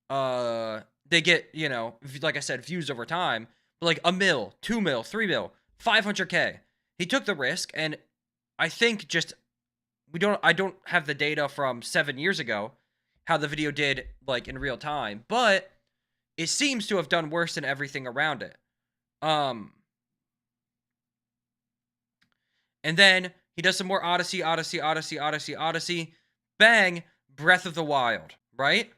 they get, you know, like I said, views over time. But like 1 mil, 2 mil, 3 mil, 500K. He took the risk, and I think just, I don't have the data from 7 years ago, how the video did, like, in real time, but it seems to have done worse than everything around it. And then he does some more Odyssey. Bang, Breath of the Wild, right?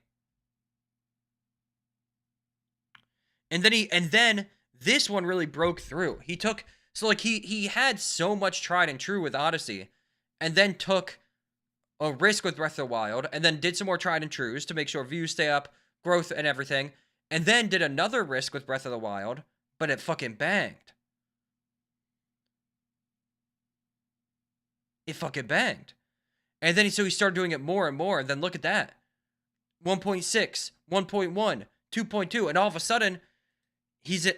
And then this one really broke through. He took, so like he had so much tried and true with Odyssey, and then took a risk with Breath of the Wild, and then did some more tried and trues to make sure views stay up, growth and everything, and then did another risk with Breath of the Wild, but it fucking banged. It fucking banged. And then so he started doing it more and more, and then look at that. 1.6, 1.1, 2.2, and all of a sudden,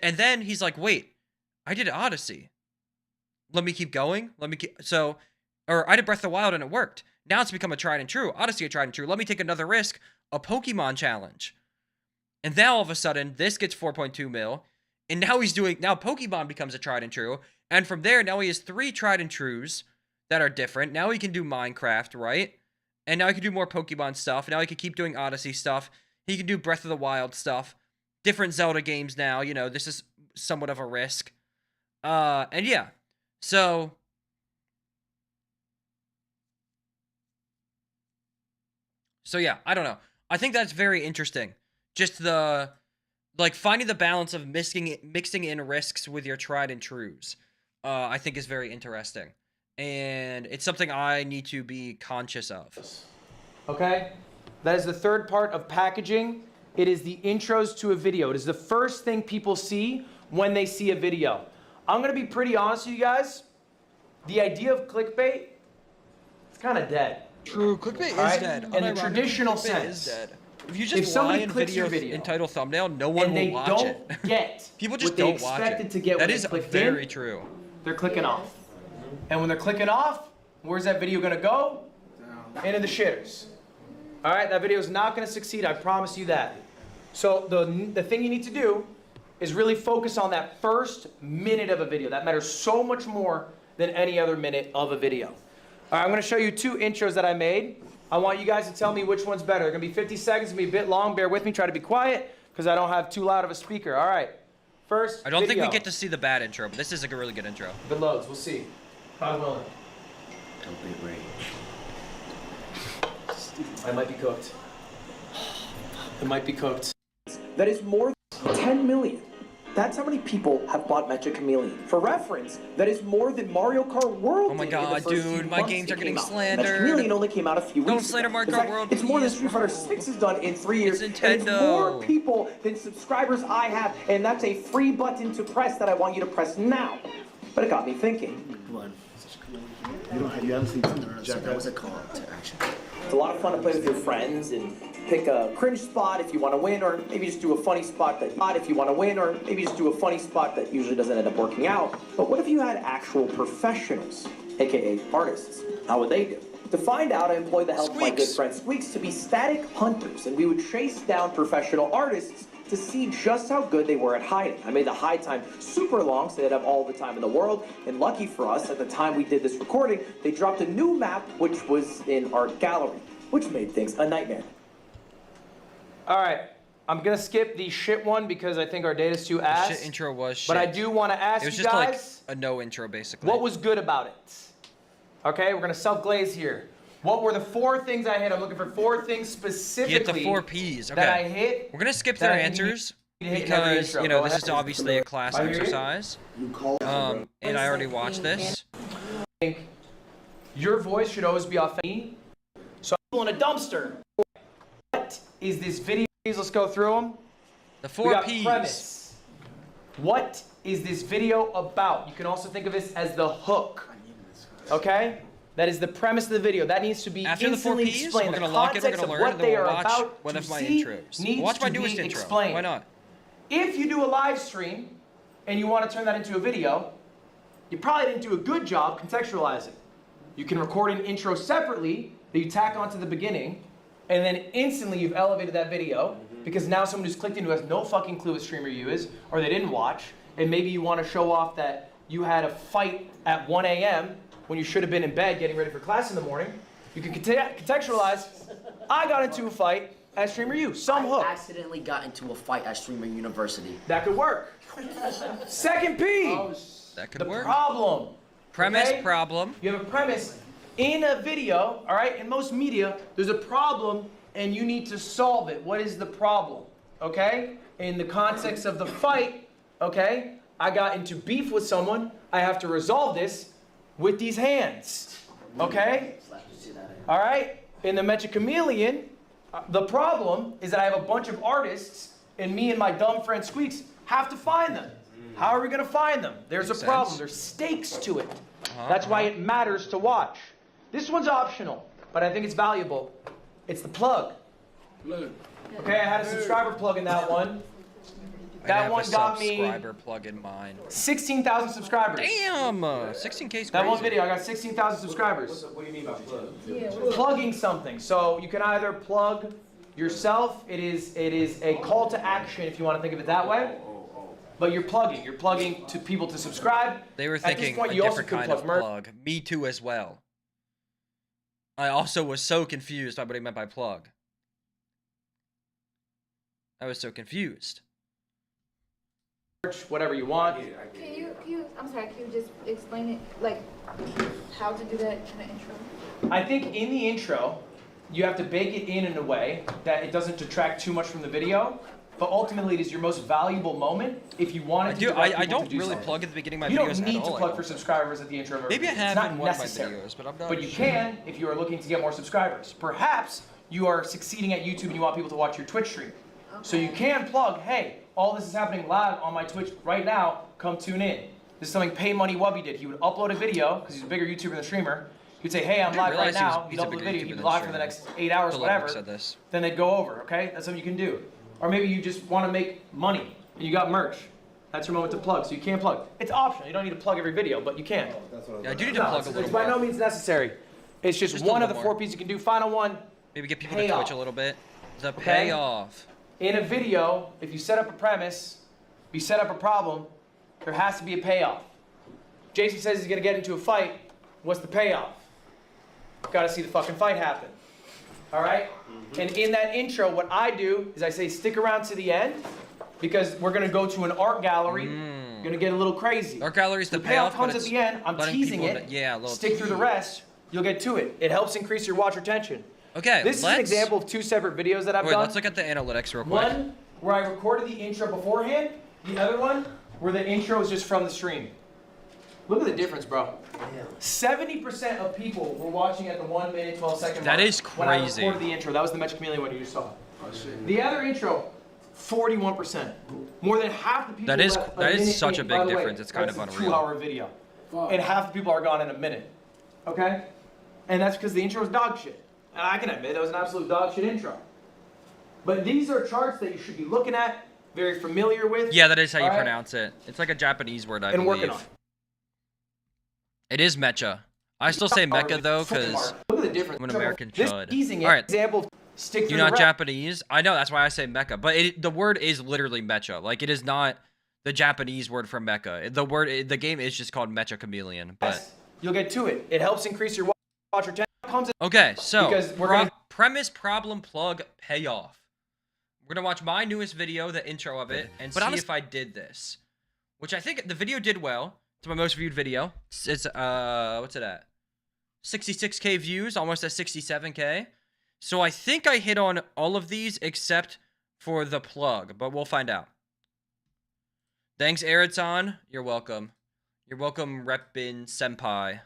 and then he's like, wait, I did Odyssey. Let me keep going. Or I did Breath of the Wild and it worked. Now it's become a tried and true. Odyssey a tried and true. Let me take another risk, a Pokemon challenge. And now all of a sudden, this gets 4.2 mil. And now now Pokemon becomes a tried and true. And from there, now he has 3 tried and trues that are different. Now he can do Minecraft, right? And now he can do more Pokemon stuff. Now he can keep doing Odyssey stuff. He can do Breath of the Wild stuff. Different Zelda games now. You know, this is somewhat of a risk. And yeah. So yeah, I don't know. I think that's very interesting. Just finding the balance of mixing in risks with your tried and trues, I think is very interesting. And it's something I need to be conscious of. Okay? That is the third part of packaging. It is the intros to a video. It is the first thing people see when they see a video. I'm going to be pretty honest with you guys. The idea of clickbait, it's kind of dead. True, clickbait is dead. In the traditional Is sense. dead. If you just lie in video and title thumbnail, no one will watch it. And they don't get people just what they don't watch expected it. to get That when is they clicked very in, true. They're clicking off. And when they're clicking off, where's that video going to go? Into the shitters. All right, that video is not going to succeed. I promise you that. So the thing you need to do is really focus on that first minute of a video. That matters so much more than any other minute of a video. All right, I'm going to show you 2 intros that I made. I want you guys to tell me which one's better. They're going to be 50 seconds. It's going to be a bit long. Bear with me. Try to be quiet because I don't have too loud of a speaker. All right. First I don't video. think we get to see the bad intro, but this is a really good intro. If it loads, we'll see. God willing. Don't be brave. I might be cooked. It might be cooked. That is more than 10 million. That's how many people have bought Magic Chameleon. For reference, that is more than Mario Kart World. Oh my did in the god, first dude, few my months games it are getting came out. slandered. Magic Chameleon only came out a few Don't weeks slander ago. Mario In Kart fact, World, it's more than please. Street Fighter 6 has done in 3 years. It's And it's Nintendo. more people than subscribers I have, and that's a free button to press that I want you to press now. But it got me thinking. Come on. You haven't seen Jack, that was a call to action. It's a lot of fun to play with your friends and pick a cringe spot if you want to win, or maybe just do a funny spot if you want to win, or maybe just do a funny spot that usually doesn't end up working out. But what if you had actual professionals, aka artists? How would they do? To find out, I employed the help of my good friend Squeaks to be static hunters, and we would chase down professional artists to see just how good they were at hiding. I made the hide time super long so they'd have all the time in the world, and lucky for us, at the time we did this recording, they dropped a new map which was in our gallery, which made things a nightmare. All right, I'm gonna skip the shit one because I think our data's too ass. The shit intro was shit. But I do want to ask it was you just guys, like a no intro, basically. what was good about it? Okay, we're gonna self-glaze here. What were the 4 things I hit? I'm looking for 4 things specifically. You hit the 4 Ps. Okay. That I hit. We're gonna skip that their I answers need to hit in every because intro. you know Go this ahead. is obviously a class I hear you. exercise. And I already watched this. I think your voice should always be authentic. So I'm in a dumpster. What is this video? Let's go through them. The We 4 got Ps. premise. What is this video about? You can also think of this as the hook. Okay? That is the premise of the video. That needs to be After the 4 instantly Ps, explained. we're The gonna lock it, we're context gonna of learn, what and then they we'll are watch about one to of my see intros. needs Watch my to newest be intro. explained. Why not? If you do a live stream and you want to turn that into a video, you probably didn't do a good job contextualizing. You can record an intro separately that you tack onto the beginning, and then instantly you've elevated that video because now someone who's clicked in who has no fucking clue what Streamer U is, or they didn't watch, and maybe you want to show off that you had a fight at 1 a.m. when you should have been in bed getting ready for class in the morning. You can contextualize, I got into a fight at Streamer U, some hook. I accidentally got into a fight at Streamer University. That could work. Second P. That could work. Problem. Premise, okay? problem. You have a premise in a video, all right? In most media, there's a problem and you need to solve it. What is the problem, okay? In the context of the fight, okay? I got into beef with someone. I have to resolve this with these hands, okay? All right? In the Mecha Chameleon, the problem is that I have a bunch of artists and me and my dumb friend Squeaks have to find them. How are we gonna find them? There's a problem, there's stakes to it. That's why it matters to watch. This one's optional, but I think it's valuable. It's the plug. Okay, I had a subscriber plug in that one. That one got me subscriber plug in mine. 16,000 subscribers. Damn, 16K is crazy. That one video, I got 16,000 subscribers. What do you mean by plug? Plugging something. So you can either plug yourself. It is a call to action if you want to think of it that way. But you're plugging. You're plugging to people to subscribe. They were At this thinking point, a you also different could kind of plug plug. Me too as well. I also was so confused by what he meant by plug. I was so confused. Whatever you want. Can you, I'm sorry, can you just explain it, like, how to do that in the intro? I think in the intro, you have to bake it in a way that it doesn't detract too much from the video. But ultimately, it is your most valuable moment if you want it to I don't really plug at the beginning of my videos at all. You don't need to plug for subscribers at the intro of every Maybe I video. have It's in not one of my necessary. videos, but I'm not But you sure. can if you are looking to get more subscribers. Perhaps you are succeeding at YouTube and you want people to watch your Twitch stream. So you can plug, hey, all this is happening live on my Twitch right now, come tune in. This is something Pay Money Wubby did. He would upload a video, because he's a bigger YouTuber than streamer. He'd say, hey, I'm live right now. He'd upload a video, he'd be live for the next 8 hours, whatever. Then they'd go over, okay? That's something you can do. Or maybe you just want to make money, and you got merch. That's your moment to plug, so you can plug. It's optional. You don't need to plug every video, but you can. Yeah, I do need to plug a little It's by no more. means necessary. It's just Just a one of little the more. 4 pieces you can do. Final one. Maybe get people Payoff. to Twitch a little bit. The Okay? payoff. In a video, if you set up a premise, you set up a problem, there has to be a payoff. Jason says he's gonna get into a fight. What's the payoff? Gotta see the fucking fight happen. All right? And in that intro, what I do is I say stick around to the end because we're gonna go to an art gallery. Gonna get a little crazy. Art gallery's the the payoff payoff, comes but at it's the end. I'm letting teasing people it. yeah, a little Stick through the rest. You'll get to it. It helps increase your watch retention. Okay, This is an example of 2 separate videos that I've Wait, done. let's look at the analytics real quick. One where I recorded the intro beforehand. The other one where the intro is just from the stream. Look at the difference, bro. 70% of people were watching at the 1 minute, 12 second mark. That is When I crazy. recorded the intro. That was the Mecha Chameleon one you just saw. The other intro, 41%. More than half the people That is- left that is minute such a in. big By the way, difference. It's kind that's of a unreal. 2-hour video. And half the people are gone in a minute. Okay? And that's because the intro is dog shit. And I can admit that was an absolute dog shit intro. But these are charts that you should be looking at, very familiar with. Yeah, that is how you all right? pronounce it. It's like a Japanese word, I And believe. working on. It is mecha. I still say mecha though, because Look at the difference. I'm an American This chud. teasing All right. example, stick You're through not the rest. Japanese. I know, that's why I say mecha. But the word is literally mecha. Like, it is not the Japanese word for mecha. The game is just called Mecha Chameleon. But You'll get to it. It helps increase your watch retention. okay, so Because we're gonna premise, problem, plug, payoff. We're gonna watch my newest video, the intro of it, and see if I did this. Which I think the video did well. It's my most viewed video. It's what's it at? 66K views, almost at 67K. So I think I hit on all of these except for the plug, but we'll find out. Thanks, Airid-san. You're welcome. You're welcome, Reppin Senpai.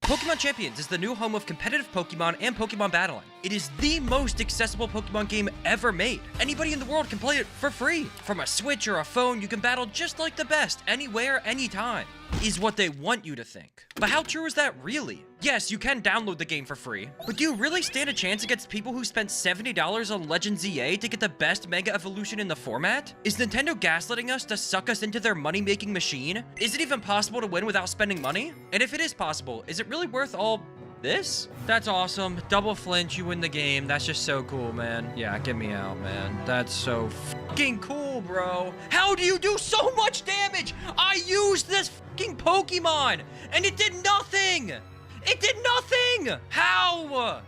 Pokemon Champions is the new home of competitive Pokemon and Pokemon battling. It is the most accessible Pokemon game ever made. Anybody in the world can play it for free. From a Switch or a phone, you can battle just like the best, anywhere, anytime, is what they want you to think. But how true is that really? Yes, you can download the game for free, but do you really stand a chance against people who spent $70 on Legends EA to get the best Mega Evolution in the format? Is Nintendo gaslighting us to suck us into their money-making machine? Is it even possible to win without spending money? And if it is possible, is it really worth all this? That's awesome. Double flinch, you win the game. That's just so cool, man. Yeah, get me out, man. That's so fucking cool, bro. How do you do so much damage? I used this fucking Pokemon, and it did nothing. It did nothing. How?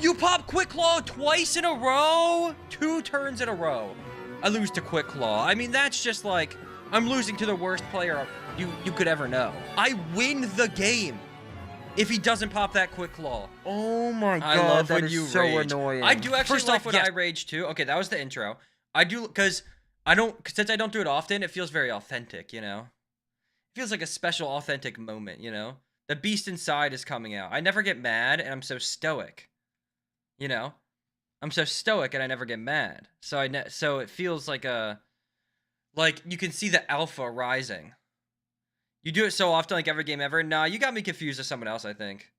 You pop Quick Claw twice in a row? 2 turns in a row. I lose to Quick Claw. I mean, that's just like, I'm losing to the worst player you could ever know. I win the game if he doesn't pop that Quick Claw. Oh my god, I love that when is you so rage. annoying. I do actually First like off, when I rage too. Okay, that was the intro. I do, because since I don't do it often, it feels very authentic, you know? It feels like a special authentic moment, you know? The beast inside is coming out. I never get mad, and I'm so stoic. You know? I'm so stoic, and I never get mad. So so it feels like like, you can see the alpha rising. You do it so often, like every game ever. Nah, you got me confused with someone else, I think.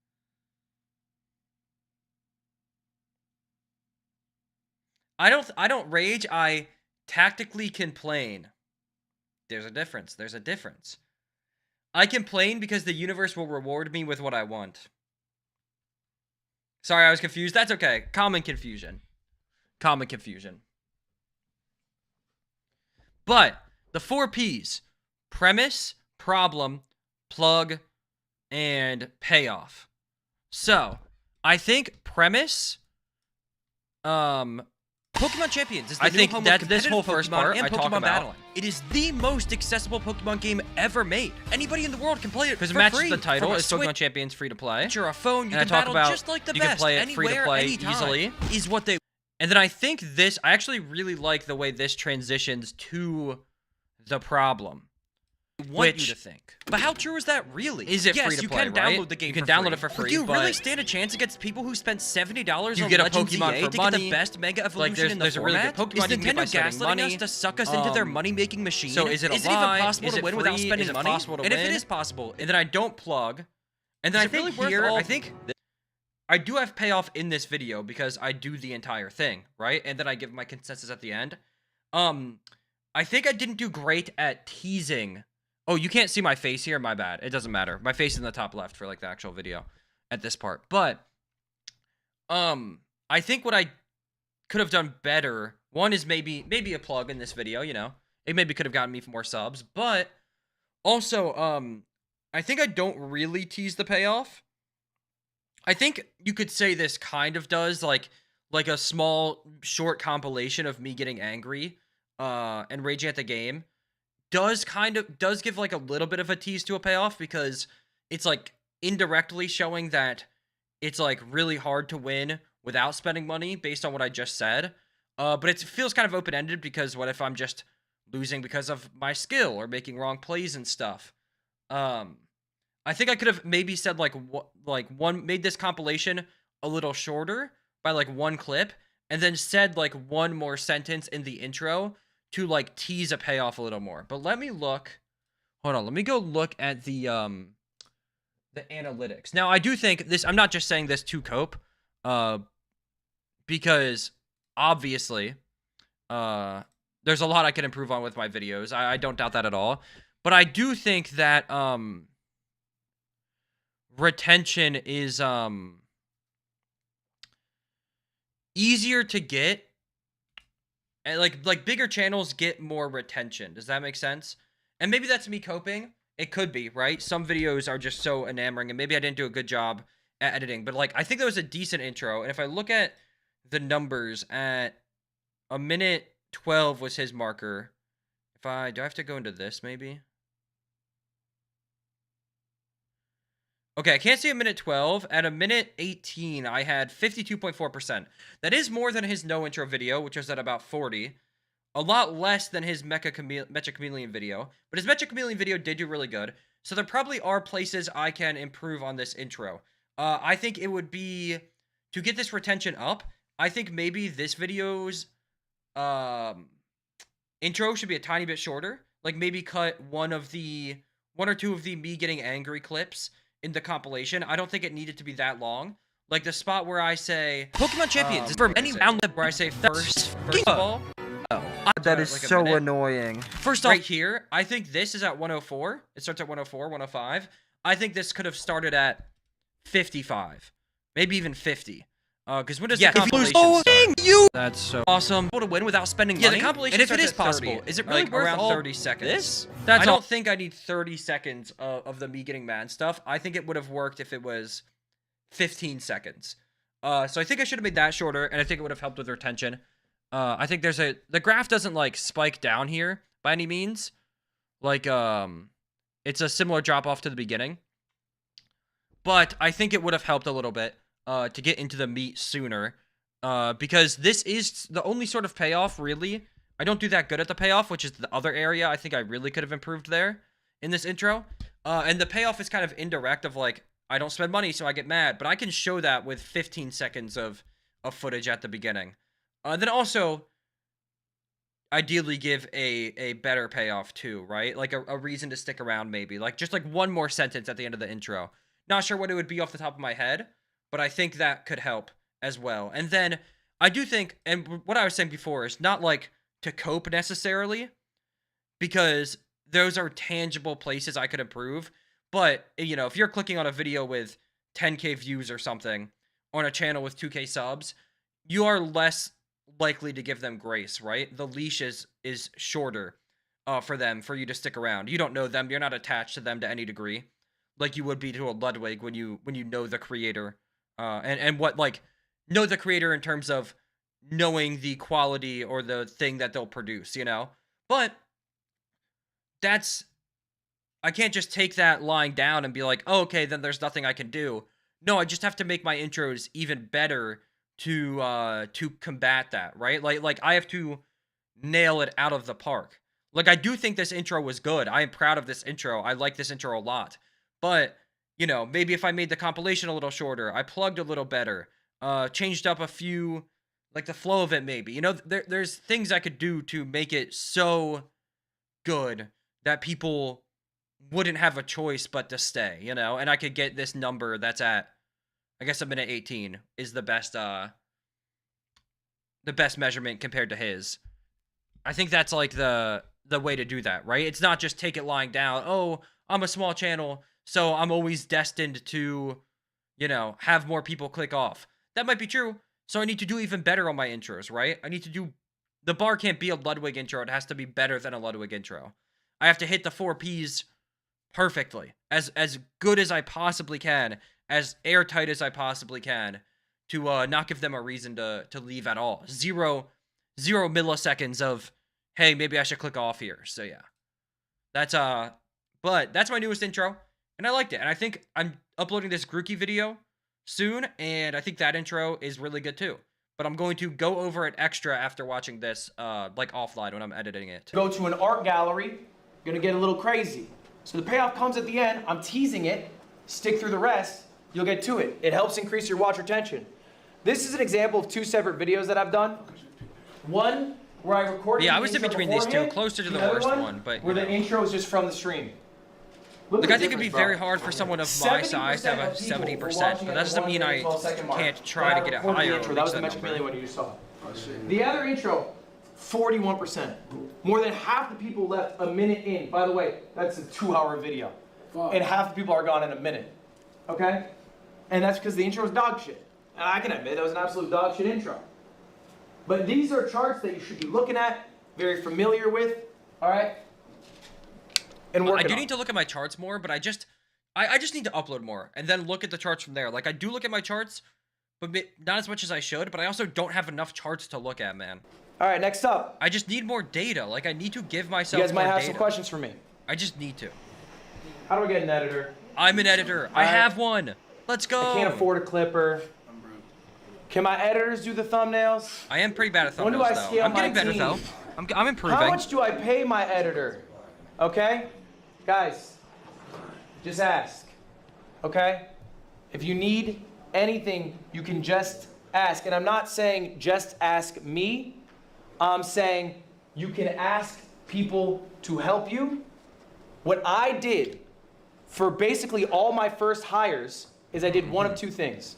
I don't rage, I tactically complain. There's a difference. There's a difference. I complain because the universe will reward me with what I want. Sorry, I was confused. That's okay. Common confusion. Common confusion. But the 4 P's: premise, problem, plug, and payoff. So, I think premise, Pokemon Champions is the new home of this whole first part and Pokemon battling. It is the most accessible Pokemon game ever made. Anybody in the world can play it because matches the title is Pokemon Champions free to play. You're a phone, you can battle just like the best. You can play it free to play easily. Is what they. And then I think this. I actually really like the way this transitions to the problem. Want you to think. But how true is that really? Is it free to play, you can download the game. You can download it for free. But do you really stand a chance against people who spent $70 on Legends EA to get the best Mega Evolution in the format? Is Nintendo gaslighting us to suck us into their money-making machine? So is it even possible to win without spending money? And if it is possible, and then I don't plug, and then I think here, I think I do have payoff in this video because I do the entire thing, right? And then I give my consensus at the end. I think I didn't do great at teasing. Oh, you can't see my face here? My bad. It doesn't matter. My face is in the top left for, like, the actual video at this part. But, I think what I could have done better, one is maybe a plug in this video, you know? It maybe could have gotten me more subs. But, also, I think I don't really tease the payoff. I think you could say this kind of does, like a small, short compilation of me getting angry, and raging at the game. Does give like a little bit of a tease to a payoff because it's like indirectly showing that it's like really hard to win without spending money based on what I just said. But it feels kind of open-ended because what if I'm just losing because of my skill or making wrong plays and stuff? I think I could have maybe said made this compilation a little shorter by like 1 clip and then said like 1 more sentence in the intro to like tease a payoff a little more. But let me look. Hold on, let me go look at the analytics. Now, I do think this, I'm not just saying this to cope, because obviously there's a lot I can improve on with my videos. I don't doubt that at all. But I do think that retention is easier to get. And like bigger channels get more retention. Does that make sense? And maybe that's me coping. It could be, right? Some videos are just so enamoring, and maybe I didn't do a good job at editing. But like, I think that was a decent intro. And if I look at the numbers at 1:12 was his marker. Do I have to go into this maybe? Okay, I can't see 1:12. At 1:18, I had 52.4%. That is more than his no intro video, which was at about 40. A lot less than his Mecha Chameleon video. But his Mecha Chameleon video did do really good. So there probably are places I can improve on this intro. I think it would be to get this retention up, I think maybe this video's intro should be a tiny bit shorter. Like maybe cut one or two of the me getting angry clips in the compilation. I don't think it needed to be that long. Like the spot where I say Pokemon Champions is for any round where I say first of all. Oh, that is like so annoying. First off, right here, I think this is at 104. It starts at 104, 105. I think this could have started at 55, maybe even 50. Because when does the compilation start? That's so awesome. Able to win without spending money. Yeah, the compilation. And if it is possible, is it really worth around 30 seconds? This? I don't think I need 30 seconds of the me getting mad stuff. I think it would have worked if it was 15 seconds. So I think I should have made that shorter, and I think it would have helped with retention. I think the graph doesn't like spike down here by any means. Like it's a similar drop off to the beginning. But I think it would have helped a little bit to get into the meat sooner. Because this is the only sort of payoff, really. I don't do that good at the payoff, which is the other area I think I really could have improved there in this intro. And the payoff is kind of indirect of like, I don't spend money, so I get mad. But I can show that with 15 seconds of footage at the beginning. Then also, ideally give a better payoff too, right? Like a reason to stick around maybe. Like just like one more sentence at the end of the intro. Not sure what it would be off the top of my head, but I think that could help as well. And then I do think, and what I was saying before is not like to cope necessarily, because those are tangible places I could improve. But, you know, if you're clicking on a video with 10K views or something on a channel with 2K subs, you are less likely to give them grace, right? The leash is shorter for you to stick around. You don't know them. You're not attached to them to any degree like you would be to a Ludwig when you know the creator. And what, like, know the creator in terms of knowing the quality or the thing that they'll produce, you know? But I can't just take that lying down and be like, oh, okay, then there's nothing I can do. No, I just have to make my intros even better to combat that, right? Like I have to nail it out of the park. Like, I do think this intro was good. I am proud of this intro. I like this intro a lot. But, you know, maybe if I made the compilation a little shorter, I plugged a little better, changed up a few, like the flow of it maybe. You know, there's things I could do to make it so good that people wouldn't have a choice but to stay, you know? And I could get this number that's at, I guess a minute 18 is the best measurement compared to his. I think that's like the way to do that, right? It's not just take it lying down. Oh, I'm a small channel, so I'm always destined to, you know, have more people click off. That might be true. So I need to do even better on my intros, right? The bar can't be a Ludwig intro. It has to be better than a Ludwig intro. I have to hit the 4 Ps perfectly, as good as I possibly can, as airtight as I possibly can, to not give them a reason to leave at all. Zero milliseconds of, hey, maybe I should click off here. So yeah, but that's my newest intro, and I liked it. And I think I'm uploading this Grookey video soon, and I think that intro is really good too. But I'm going to go over it extra after watching this, like offline when I'm editing it. Go to an art gallery, gonna get a little crazy. So the payoff comes at the end. I'm teasing it. Stick through the rest. You'll get to it. It helps increase your watch retention. This is an example of 2 separate videos that I've done. One where I recorded. Yeah, I was in between these two, closer to the worst one, but where the intro is just from the stream. Look, I think it'd be very hard for someone of my size to have a 70%, but that doesn't mean I can't try to get it higher. That was the Metric Million one you saw. The other intro, 41%. More than half the people left a minute in. By the way, that's a 2-hour video. And half the people are gone in a minute. Okay? And that's because the intro was dog shit. And I can admit it was an absolute dog shit intro. But these are charts that you should be looking at, very familiar with, all right? And I do need to look at my charts more, but I just need to upload more and then look at the charts from there. Like, I do look at my charts, but not as much as I should, but I also don't have enough charts to look at, man. All right, next up. I just need more data. Like, I need to give myself more data. You guys might have some questions for me. I just need to. How do I get an editor? I'm an editor. I have one. Let's go. I can't afford a clipper. Can my editors do the thumbnails? I am pretty bad at thumbnails, when do I scale I'm getting better, though. I'm improving. How much do I pay my editor? Okay? Guys, just ask. Okay? If you need anything, you can just ask. And I'm not saying just ask me. I'm saying you can ask people to help you. What I did for basically all my first hires is I did one of two things.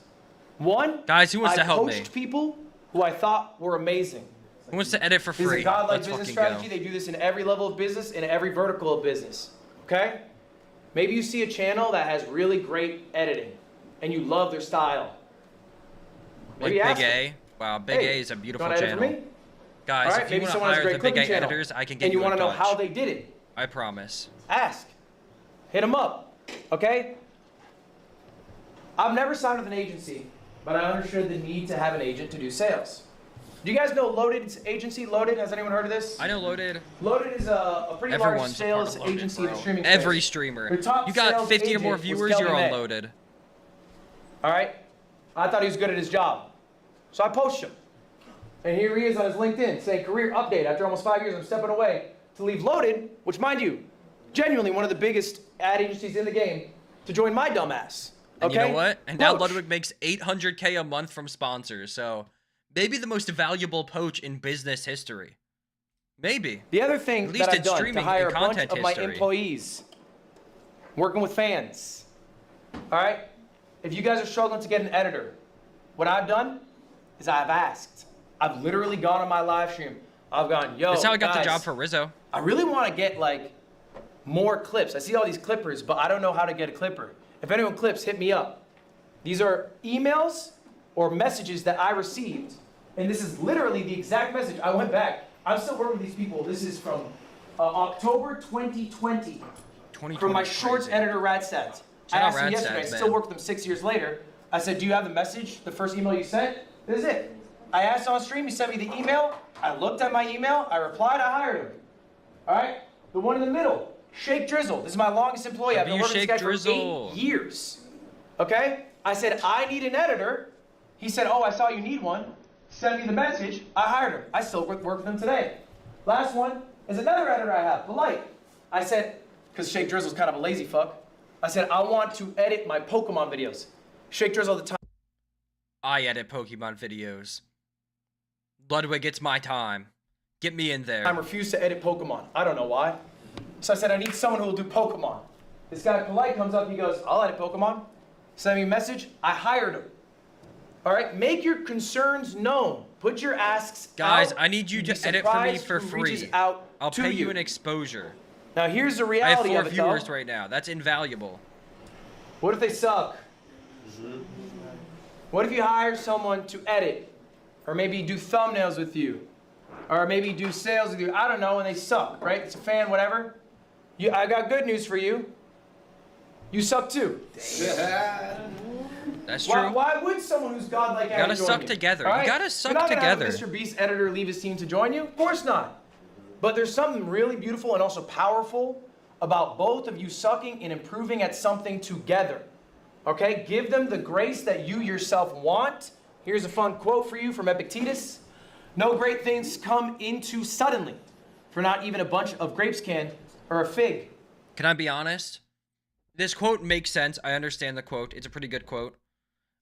One, guys, who wants to help me? I coached people who I thought were amazing. Who wants to edit for free? This is a godlike Let's business fucking strategy. go. They do this in every level of business, in every vertical of business. Okay? Maybe you see a channel that has really great editing, and you love their style. Like Maybe Big ask them, A. Wow, Big hey, A is a beautiful you wanna edit for channel. me? Guys, All right, if you maybe want to someone has a hire great the Big A cooking channel, editors, I can get and you in want to know touch. how they did it. I promise. Ask. Hit them up. Okay? I've never signed with an agency, but I understood the need to have an agent to do sales. Do you guys know Loaded's agency? Loaded? Has anyone heard of this? I know Loaded. Loaded is a pretty large Everyone's a part sales of Loaded, agency in bro. the streaming space. Every streamer. Their top You got sales 50 or more agent was viewers, you're Kelvin on May. Loaded. All right? I thought he was good at his job. So I poached him. And here he is on his LinkedIn saying, career update. After almost 5 years, I'm stepping away to leave Loaded, which, mind you, genuinely one of the biggest ad agencies in the game, to join my dumbass. And Okay? you know what? And now Poach. Ludwig makes $800K a month from sponsors, so maybe the most valuable poach in business history. Maybe. The other thing At least that I've in done to streaming hire a and bunch content of my history. employees, working with fans. All right? If you guys are struggling to get an editor, what I've done is I've asked. I've literally gone on my live stream. I've gone, yo, That's how I got guys, the job for Rizzo. I really want to get like more clips. I see all these clippers, but I don't know how to get a clipper. If anyone clips, hit me up. These are emails or messages that I received, and this is literally the exact message. I went back. I'm still working with these people. This is from October 2020 from my shorts editor, Radstats. I Shout out asked him yesterday. I Radstats, still man. work with them 6 years later. I said, do you have the message, the first email you sent? This is it. I asked on stream. He sent me the email. I looked at my email. I replied. I hired him. All right? The one in the middle, Shake Drizzle. This is my longest employee. I've been W working with this Shake guy Drizzle. for 8 years. Okay? I said, I need an editor. He said, oh, I saw you need one. Send me the message. I hired him. I still work with him today. Last one is another editor I have, Polite. I said, because Shake Drizzle's kind of a lazy fuck, I said, I want to edit my Pokemon videos. Shake Drizzle at the time. I edit Pokemon videos. Ludwig, it's my time. Get me in there. I refused to edit Pokemon. I don't know why. So I said, I need someone who will do Pokemon. This guy, Polite, comes up, he goes, I'll edit Pokemon. Send me a message. I hired him. All right? Make your concerns known. Put your asks Guys, out. I need you You'd to be edit for me surprised for who reaches free. out I'll to pay you an exposure. Now, here's the I have reality 4 of it, viewers though. right now. That's invaluable. What if they suck? What if you hire someone to edit? Or maybe do thumbnails with you? Or maybe do sales with you? I don't know, and they suck, right? It's a fan, whatever. I got good news for you. You suck too. That's true. Why would someone who's godlike You gotta join suck you? together. All You right? gotta suck You're not gonna have a together. Mr. Beast editor leave his team to join you? Of course not. But there's something really beautiful and also powerful about both of you sucking and improving at something together. Okay? Give them the grace that you yourself want. Here's a fun quote for you from Epictetus. No great things come into suddenly, for not even a bunch of grapes can, or a fig. Can I be honest? This quote makes sense. I understand the quote. It's a pretty good quote.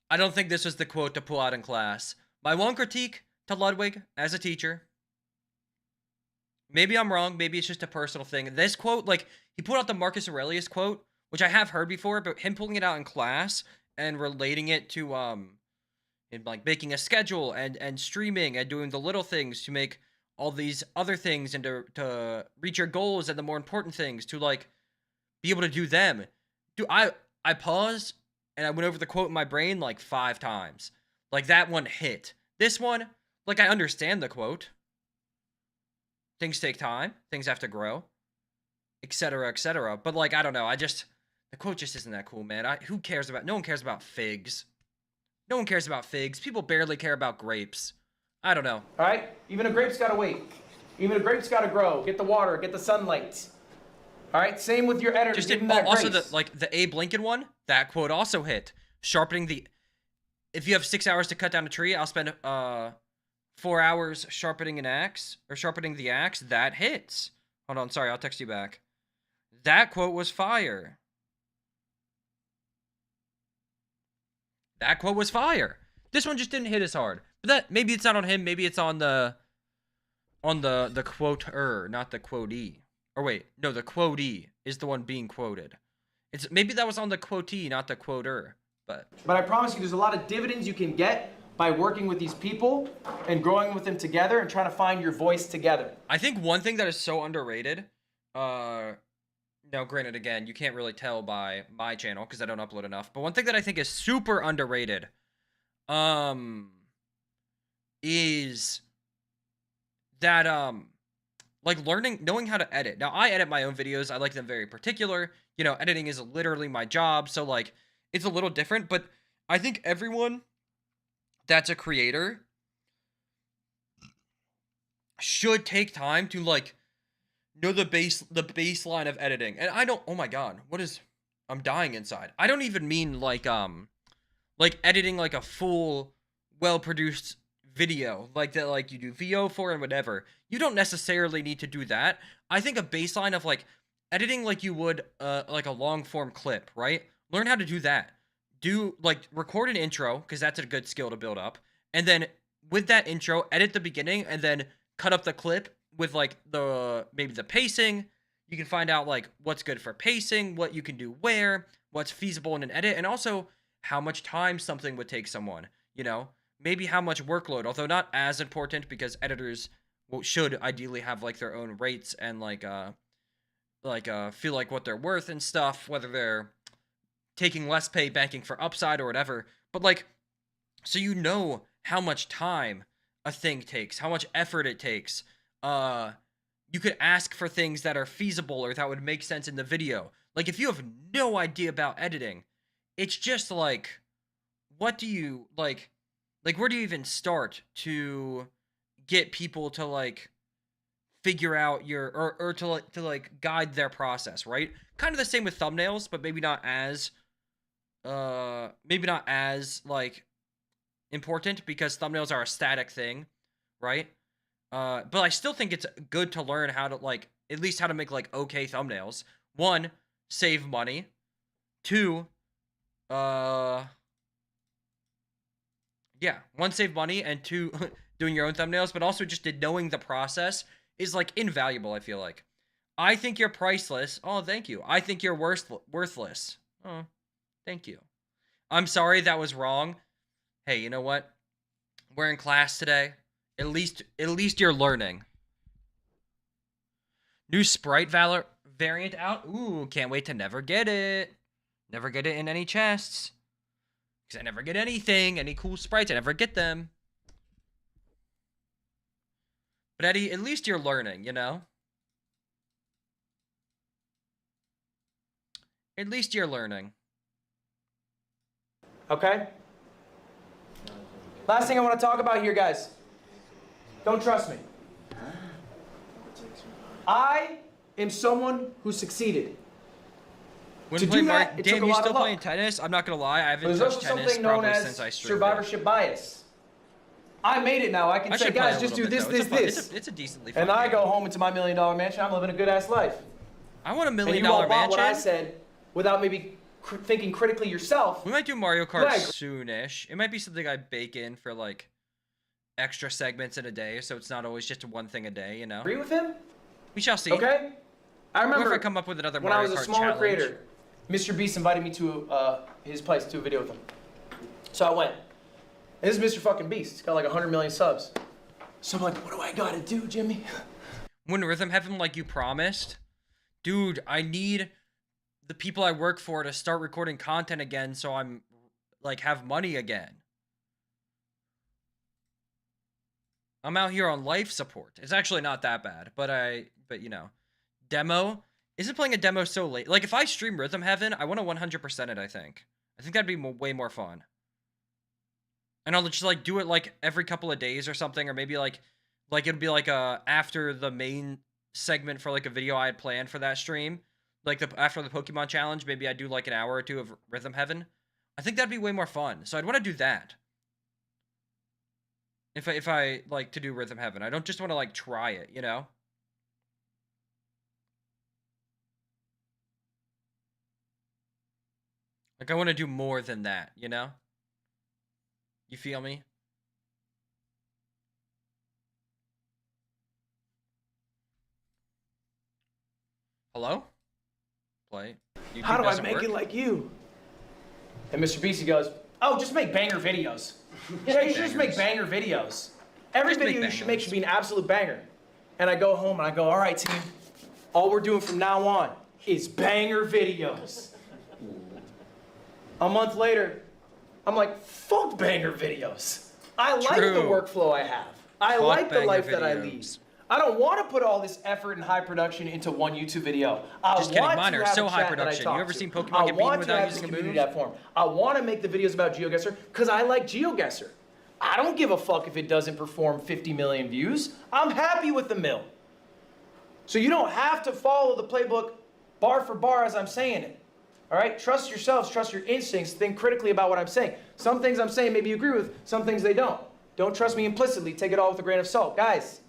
I don't think this was the quote to pull out in class. My one critique to Ludwig as a teacher. Maybe I'm wrong. Maybe it's just a personal thing. This quote, like, he pulled out the Marcus Aurelius quote, which I have heard before, but him pulling it out in class and relating it to, in like making a schedule and streaming and doing the little things to make all these other things and to reach your goals and the more important things to, like, be able to do them. Dude, I paused and I went over the quote in my brain like 5 times. Like, that one hit. This one, like, I understand the quote. Things take time. Things have to grow. Etc., etc. But, like, I don't know. The quote just isn't that cool, man. Who cares about... No one cares about figs. No one cares about figs. People barely care about grapes. I don't know. All right? Even a grape's got to wait. Even a grape's got to grow. Get the water. Get the sunlight. All right? Same with your editor. Just Give them that also, grace. the Abe Lincoln one, that quote also hit. Sharpening the... If you have 6 hours to cut down a tree, I'll spend 4 hours sharpening an axe, or sharpening the axe. That hits. Hold on, sorry, I'll text you back. That quote was fire. That quote was fire. This one just didn't hit as hard. But that, maybe it's not on him. Maybe it's on the quoter, not the quotee. Or wait, no, the quotee is the one being quoted. Maybe that was on the quotee, not the quoter. But I promise you, there's a lot of dividends you can get by working with these people and growing with them together and trying to find your voice together. I think one thing that is so underrated, now granted, again, you can't really tell by my channel because I don't upload enough, but one thing that I think is super underrated, is that, like knowing how to edit. Now, I edit my own videos. I like them very particular. You know, editing is literally my job, so, like, it's a little different, but I think everyone that's a creator should take time to, like, know the baseline of editing. And I don't, oh my god, I'm dying inside. I don't even mean, like editing, like, a full, well-produced video, like, that, like, you do VO for and whatever. You don't necessarily need to do that. I think a baseline of, like, editing like you would, like, a long-form clip, right? Learn how to do that. Record an intro, because that's a good skill to build up. And then, with that intro, edit the beginning, and then cut up the clip with, like, maybe the pacing. You can find out, like, what's good for pacing, what you can do where, what's feasible in an edit, and also how much time something would take someone, you know? Maybe how much workload, although not as important because editors should ideally have, like, their own rates and, feel like what they're worth and stuff, whether they're taking less pay, banking for upside or whatever. But, like, so you know how much time a thing takes, how much effort it takes. You could ask for things that are feasible or that would make sense in the video. Like, if you have no idea about editing, it's just, like, what do you, like, where do you even start to get people to, like, figure out your, or to guide their process, right? Kind of the same with thumbnails, but maybe not as, like, important because thumbnails are a static thing, right? But I still think it's good to learn how to, like, at least how to make, like, okay thumbnails. 1, save money. 2, yeah, 1, save money, and 2, doing your own thumbnails, but also just knowing the process is, like, invaluable, I feel like. I think you're priceless. Oh, thank you. I think you're worthless. Oh, thank you. I'm sorry that was wrong. Hey, you know what? We're in class today. At least you're learning. New Sprite variant out. Ooh, can't wait to never get it. Never get it in any chests. Because I never get anything, any cool sprites. I never get them. But Eddie, at least you're learning, you know? At least you're learning. Okay? Last thing I want to talk about here, guys. Don't trust me. I am someone who succeeded. When to do that, it took damn, a you lot still of luck. playing tennis? I'm not gonna lie, I haven't There's touched also tennis something known probably as since I streamed. survivorship bias. I made it now. I can say, should play guys, a just do little this, bit, though. this. It's a decently fun And I game. go home into my $1 million mansion. I'm living a good ass life. I want a $1 million And you all bought mansion. what I said without maybe thinking critically yourself. We might do Mario Kart Yeah, I- soonish. It might be something I bake in for, like, extra segments in a day, so it's not always just one thing a day, you know? Agree with him? We shall see. Okay? I What remember if I come up with another when Mario I was a Kart smaller challenge? creator, Mr. Beast invited me to his place to do a video with him. So I went. And this is Mr. fucking Beast. He's got like 100 million subs. So I'm like, what do I gotta do, Jimmy? When Rhythm Heaven, like you promised, dude, I need the people I work for to start recording content again so I'm, like, have money again. I'm out here on life support. It's actually not that bad, but you know. Demo? Isn't playing a demo so late? Like, if I stream Rhythm Heaven, I want to 100% it, I think. I think that'd be way more fun. And I'll just, like, do it, like, every couple of days or something, or maybe, like it'll be, like, after the main segment for, like, a video I had planned for that stream. Like, after the Pokemon challenge, maybe I'd do, like, an hour or two of Rhythm Heaven. I think that'd be way more fun. So I'd want to do that. If I like to do Rhythm Heaven. I don't just want to, like, try it, you know? Like, I want to do more than that, you know? You feel me? Hello? Play. YouTube How do I doesn't make work? it like you? And Mr. Beastie goes, oh, just make banger videos. Yeah, you should just make banger videos. Every Just make video you should make bangers. should be an absolute banger. And I go home and I go, all right, team, all we're doing from now on is banger videos. A month later, I'm like, fuck banger videos. I like the True. workflow I have. I Fuck like the banger life that I videos. lead. I don't want to put all this effort and high production into one YouTube video. I Just kidding, want mine to are have so a high chat that I production. talk You ever to. seen Pokemon I get beaten want without to have using this a community move? that form. I want to make the videos about GeoGuessr because I like GeoGuessr. I don't give a fuck if it doesn't perform 50 million views. I'm happy with the mill. So you don't have to follow the playbook bar for bar as I'm saying it. All right? Trust yourselves, trust your instincts, think critically about what I'm saying. Some things I'm saying maybe you agree with, some things they don't. Don't trust me implicitly, take it all with a grain of salt. Guys,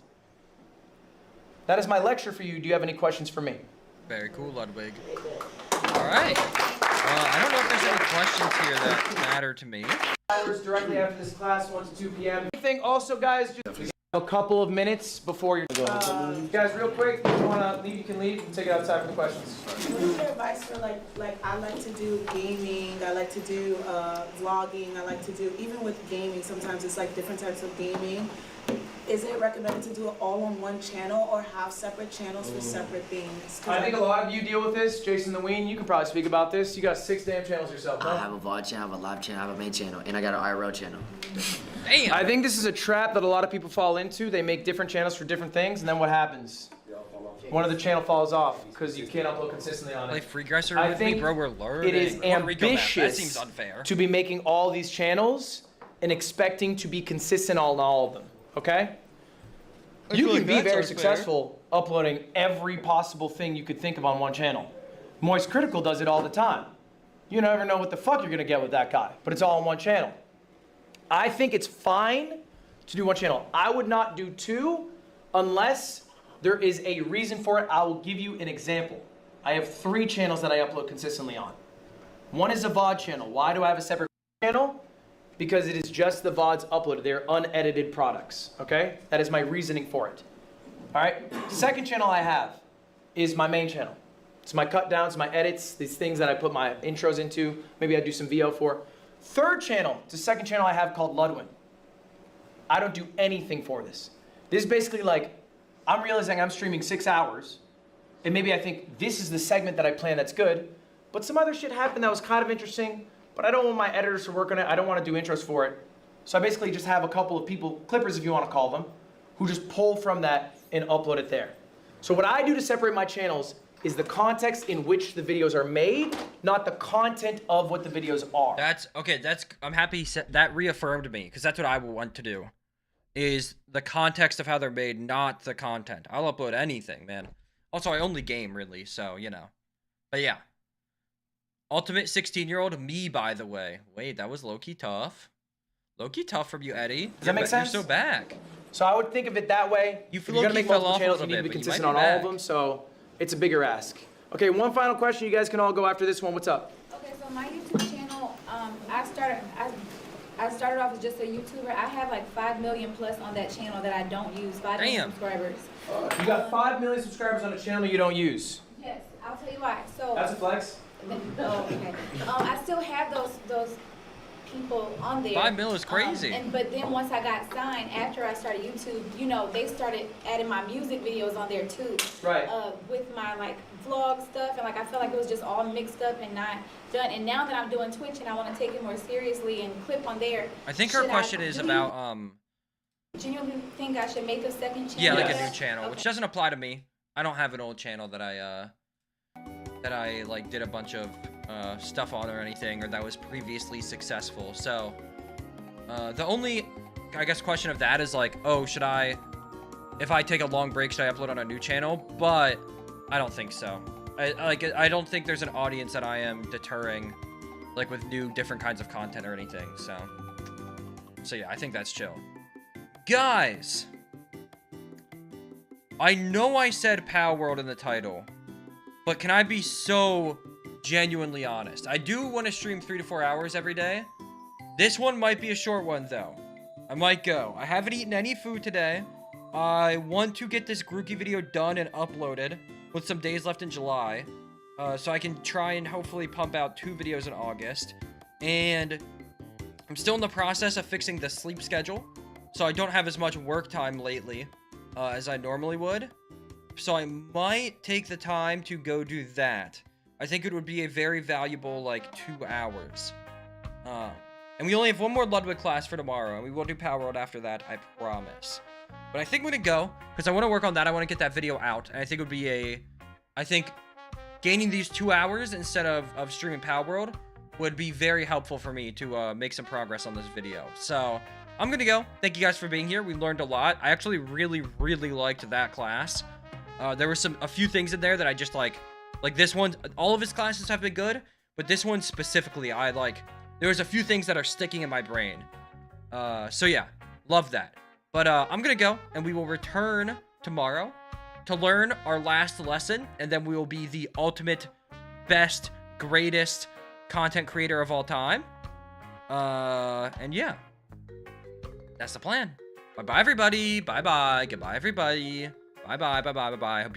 that is my lecture for you. Do you have any questions for me? Very cool, Ludwig. All right. I don't know if there's any questions here that matter to me. Hours directly after this class, 1 to 2 p.m. Anything also, guys, just a couple of minutes before you're guys, real quick, if you want to leave, you can leave. You can take it outside for the questions. What is your advice for like I like to do gaming, I like to do vlogging, I like to do, even with gaming, sometimes it's like different types of gaming. Is it recommended to do it all on one channel or have separate channels for separate things? I think a lot of you deal with this. Jason the Ween, you can probably speak about this. You got 6 damn channels yourself, huh? I have a VOD channel, I have a live channel, I have a main channel, and I got an IRL channel. Damn. I think this is a trap that a lot of people fall into. They make different channels for different things, and then what happens? One of the channel falls off because you can't upload consistently on it. Play Free Aggressor I with me, think bro. We're learning. it is Puerto Rico map. That ambitious seems unfair. to be making all these channels and expecting to be consistent on all of them, okay? I You feel can like be that's very unfair. successful uploading every possible thing you could think of on one channel. Moist Critical does it all the time. You never know what the fuck you're gonna get with that guy, but it's all on one channel. I think it's fine to do one channel. I would not do 2 unless there is a reason for it. I will give you an example. I have 3 channels that I upload consistently on. One is a VOD channel. Why do I have a separate channel? Because it is just the VODs uploaded. They're unedited products, okay? That is my reasoning for it. All right? Second channel I have is my main channel. It's my cut downs, my edits, these things that I put my intros into. Maybe I do some VO for. Third channel, it's a second channel I have called Ludwig. I don't do anything for this. This is basically like, I'm realizing I'm streaming 6 hours, and maybe I think this is the segment that I plan that's good, but some other shit happened that was kind of interesting, but I don't want my editors to work on it. I don't want to do intros for it. So I basically just have a couple of people, clippers if you want to call them, who just pull from that and upload it there. So what I do to separate my channels is the context in which the videos are made, not the content of what the videos are. That's okay. I'm happy that reaffirmed me because that's what I would want to do. Is the context of how they're made, not the content. I'll upload anything, man. Also, I only game really, so you know. But yeah. Ultimate 16-year-old me, by the way. Wait, that was low-key tough. Low-key tough from you, Eddie. Does that make sense? You're so back. So I would think of it that way. You If you're gonna low-key make fell multiple off a channels, you little need to bit, be but you might consistent be on all of back. them, so it's a bigger ask. Okay, one final question. You guys can all go after this one. What's up? Okay, so my YouTube channel, I started off as just a YouTuber. I have like 5 million plus on that channel that I don't use. 5 million Damn. subscribers. You got 5 million subscribers on a channel you don't use. Yes, I'll tell you why. So That's a flex. Oh, okay. I still have those people on there. 5 mil is crazy. But then once I got signed, after I started YouTube, you know, they started adding my music videos on there too. Right. With my like vlog stuff, and like I felt like it was just all mixed up and not done. And now that I'm doing Twitch and I want to take it more seriously and clip on there. I think her should question I is do about you genuinely think I should make a second channel? yeah, like a new channel, which doesn't apply to me. I don't have an old channel that I like did a bunch of stuff on or anything, or that was previously successful. So the only, I guess, question of that is like, oh, should I, if I take a long break, should I upload on a new channel? But I don't think so. I don't think there's an audience that I am deterring, like with new, different kinds of content or anything. So yeah, I think that's chill. Guys, I know I said Power World in the title, but can I be so genuinely honest? I do want to stream 3 to 4 hours every day. This one might be a short one, though. I might go. I haven't eaten any food today. I want to get this Grookey video done and uploaded with some days left in July. So I can try and hopefully pump out 2 videos in August. And I'm still in the process of fixing the sleep schedule. So I don't have as much work time lately as I normally would. So I might take the time to go do that. I think it would be a very valuable, like, 2 hours. And we only have one more Ludwig class for tomorrow, and we will do Power World after that, I promise. But I think I'm gonna go, because I want to work on that. I want to get that video out, and I think it would be I think gaining these 2 hours instead of streaming Power World would be very helpful for me to make some progress on this video. So, I'm gonna go. Thank you guys for being here. We learned a lot. I actually really, really liked that class. There were a few things in there that I just like this one. All of his classes have been good, but this one specifically, there was a few things that are sticking in my brain. So yeah, love that. But I'm gonna go, and we will return tomorrow to learn our last lesson, and then we will be the ultimate, best, greatest content creator of all time. And yeah, that's the plan. Bye-bye, everybody. Bye-bye. Goodbye, everybody. Bye-bye, bye-bye, bye-bye. Hope you have a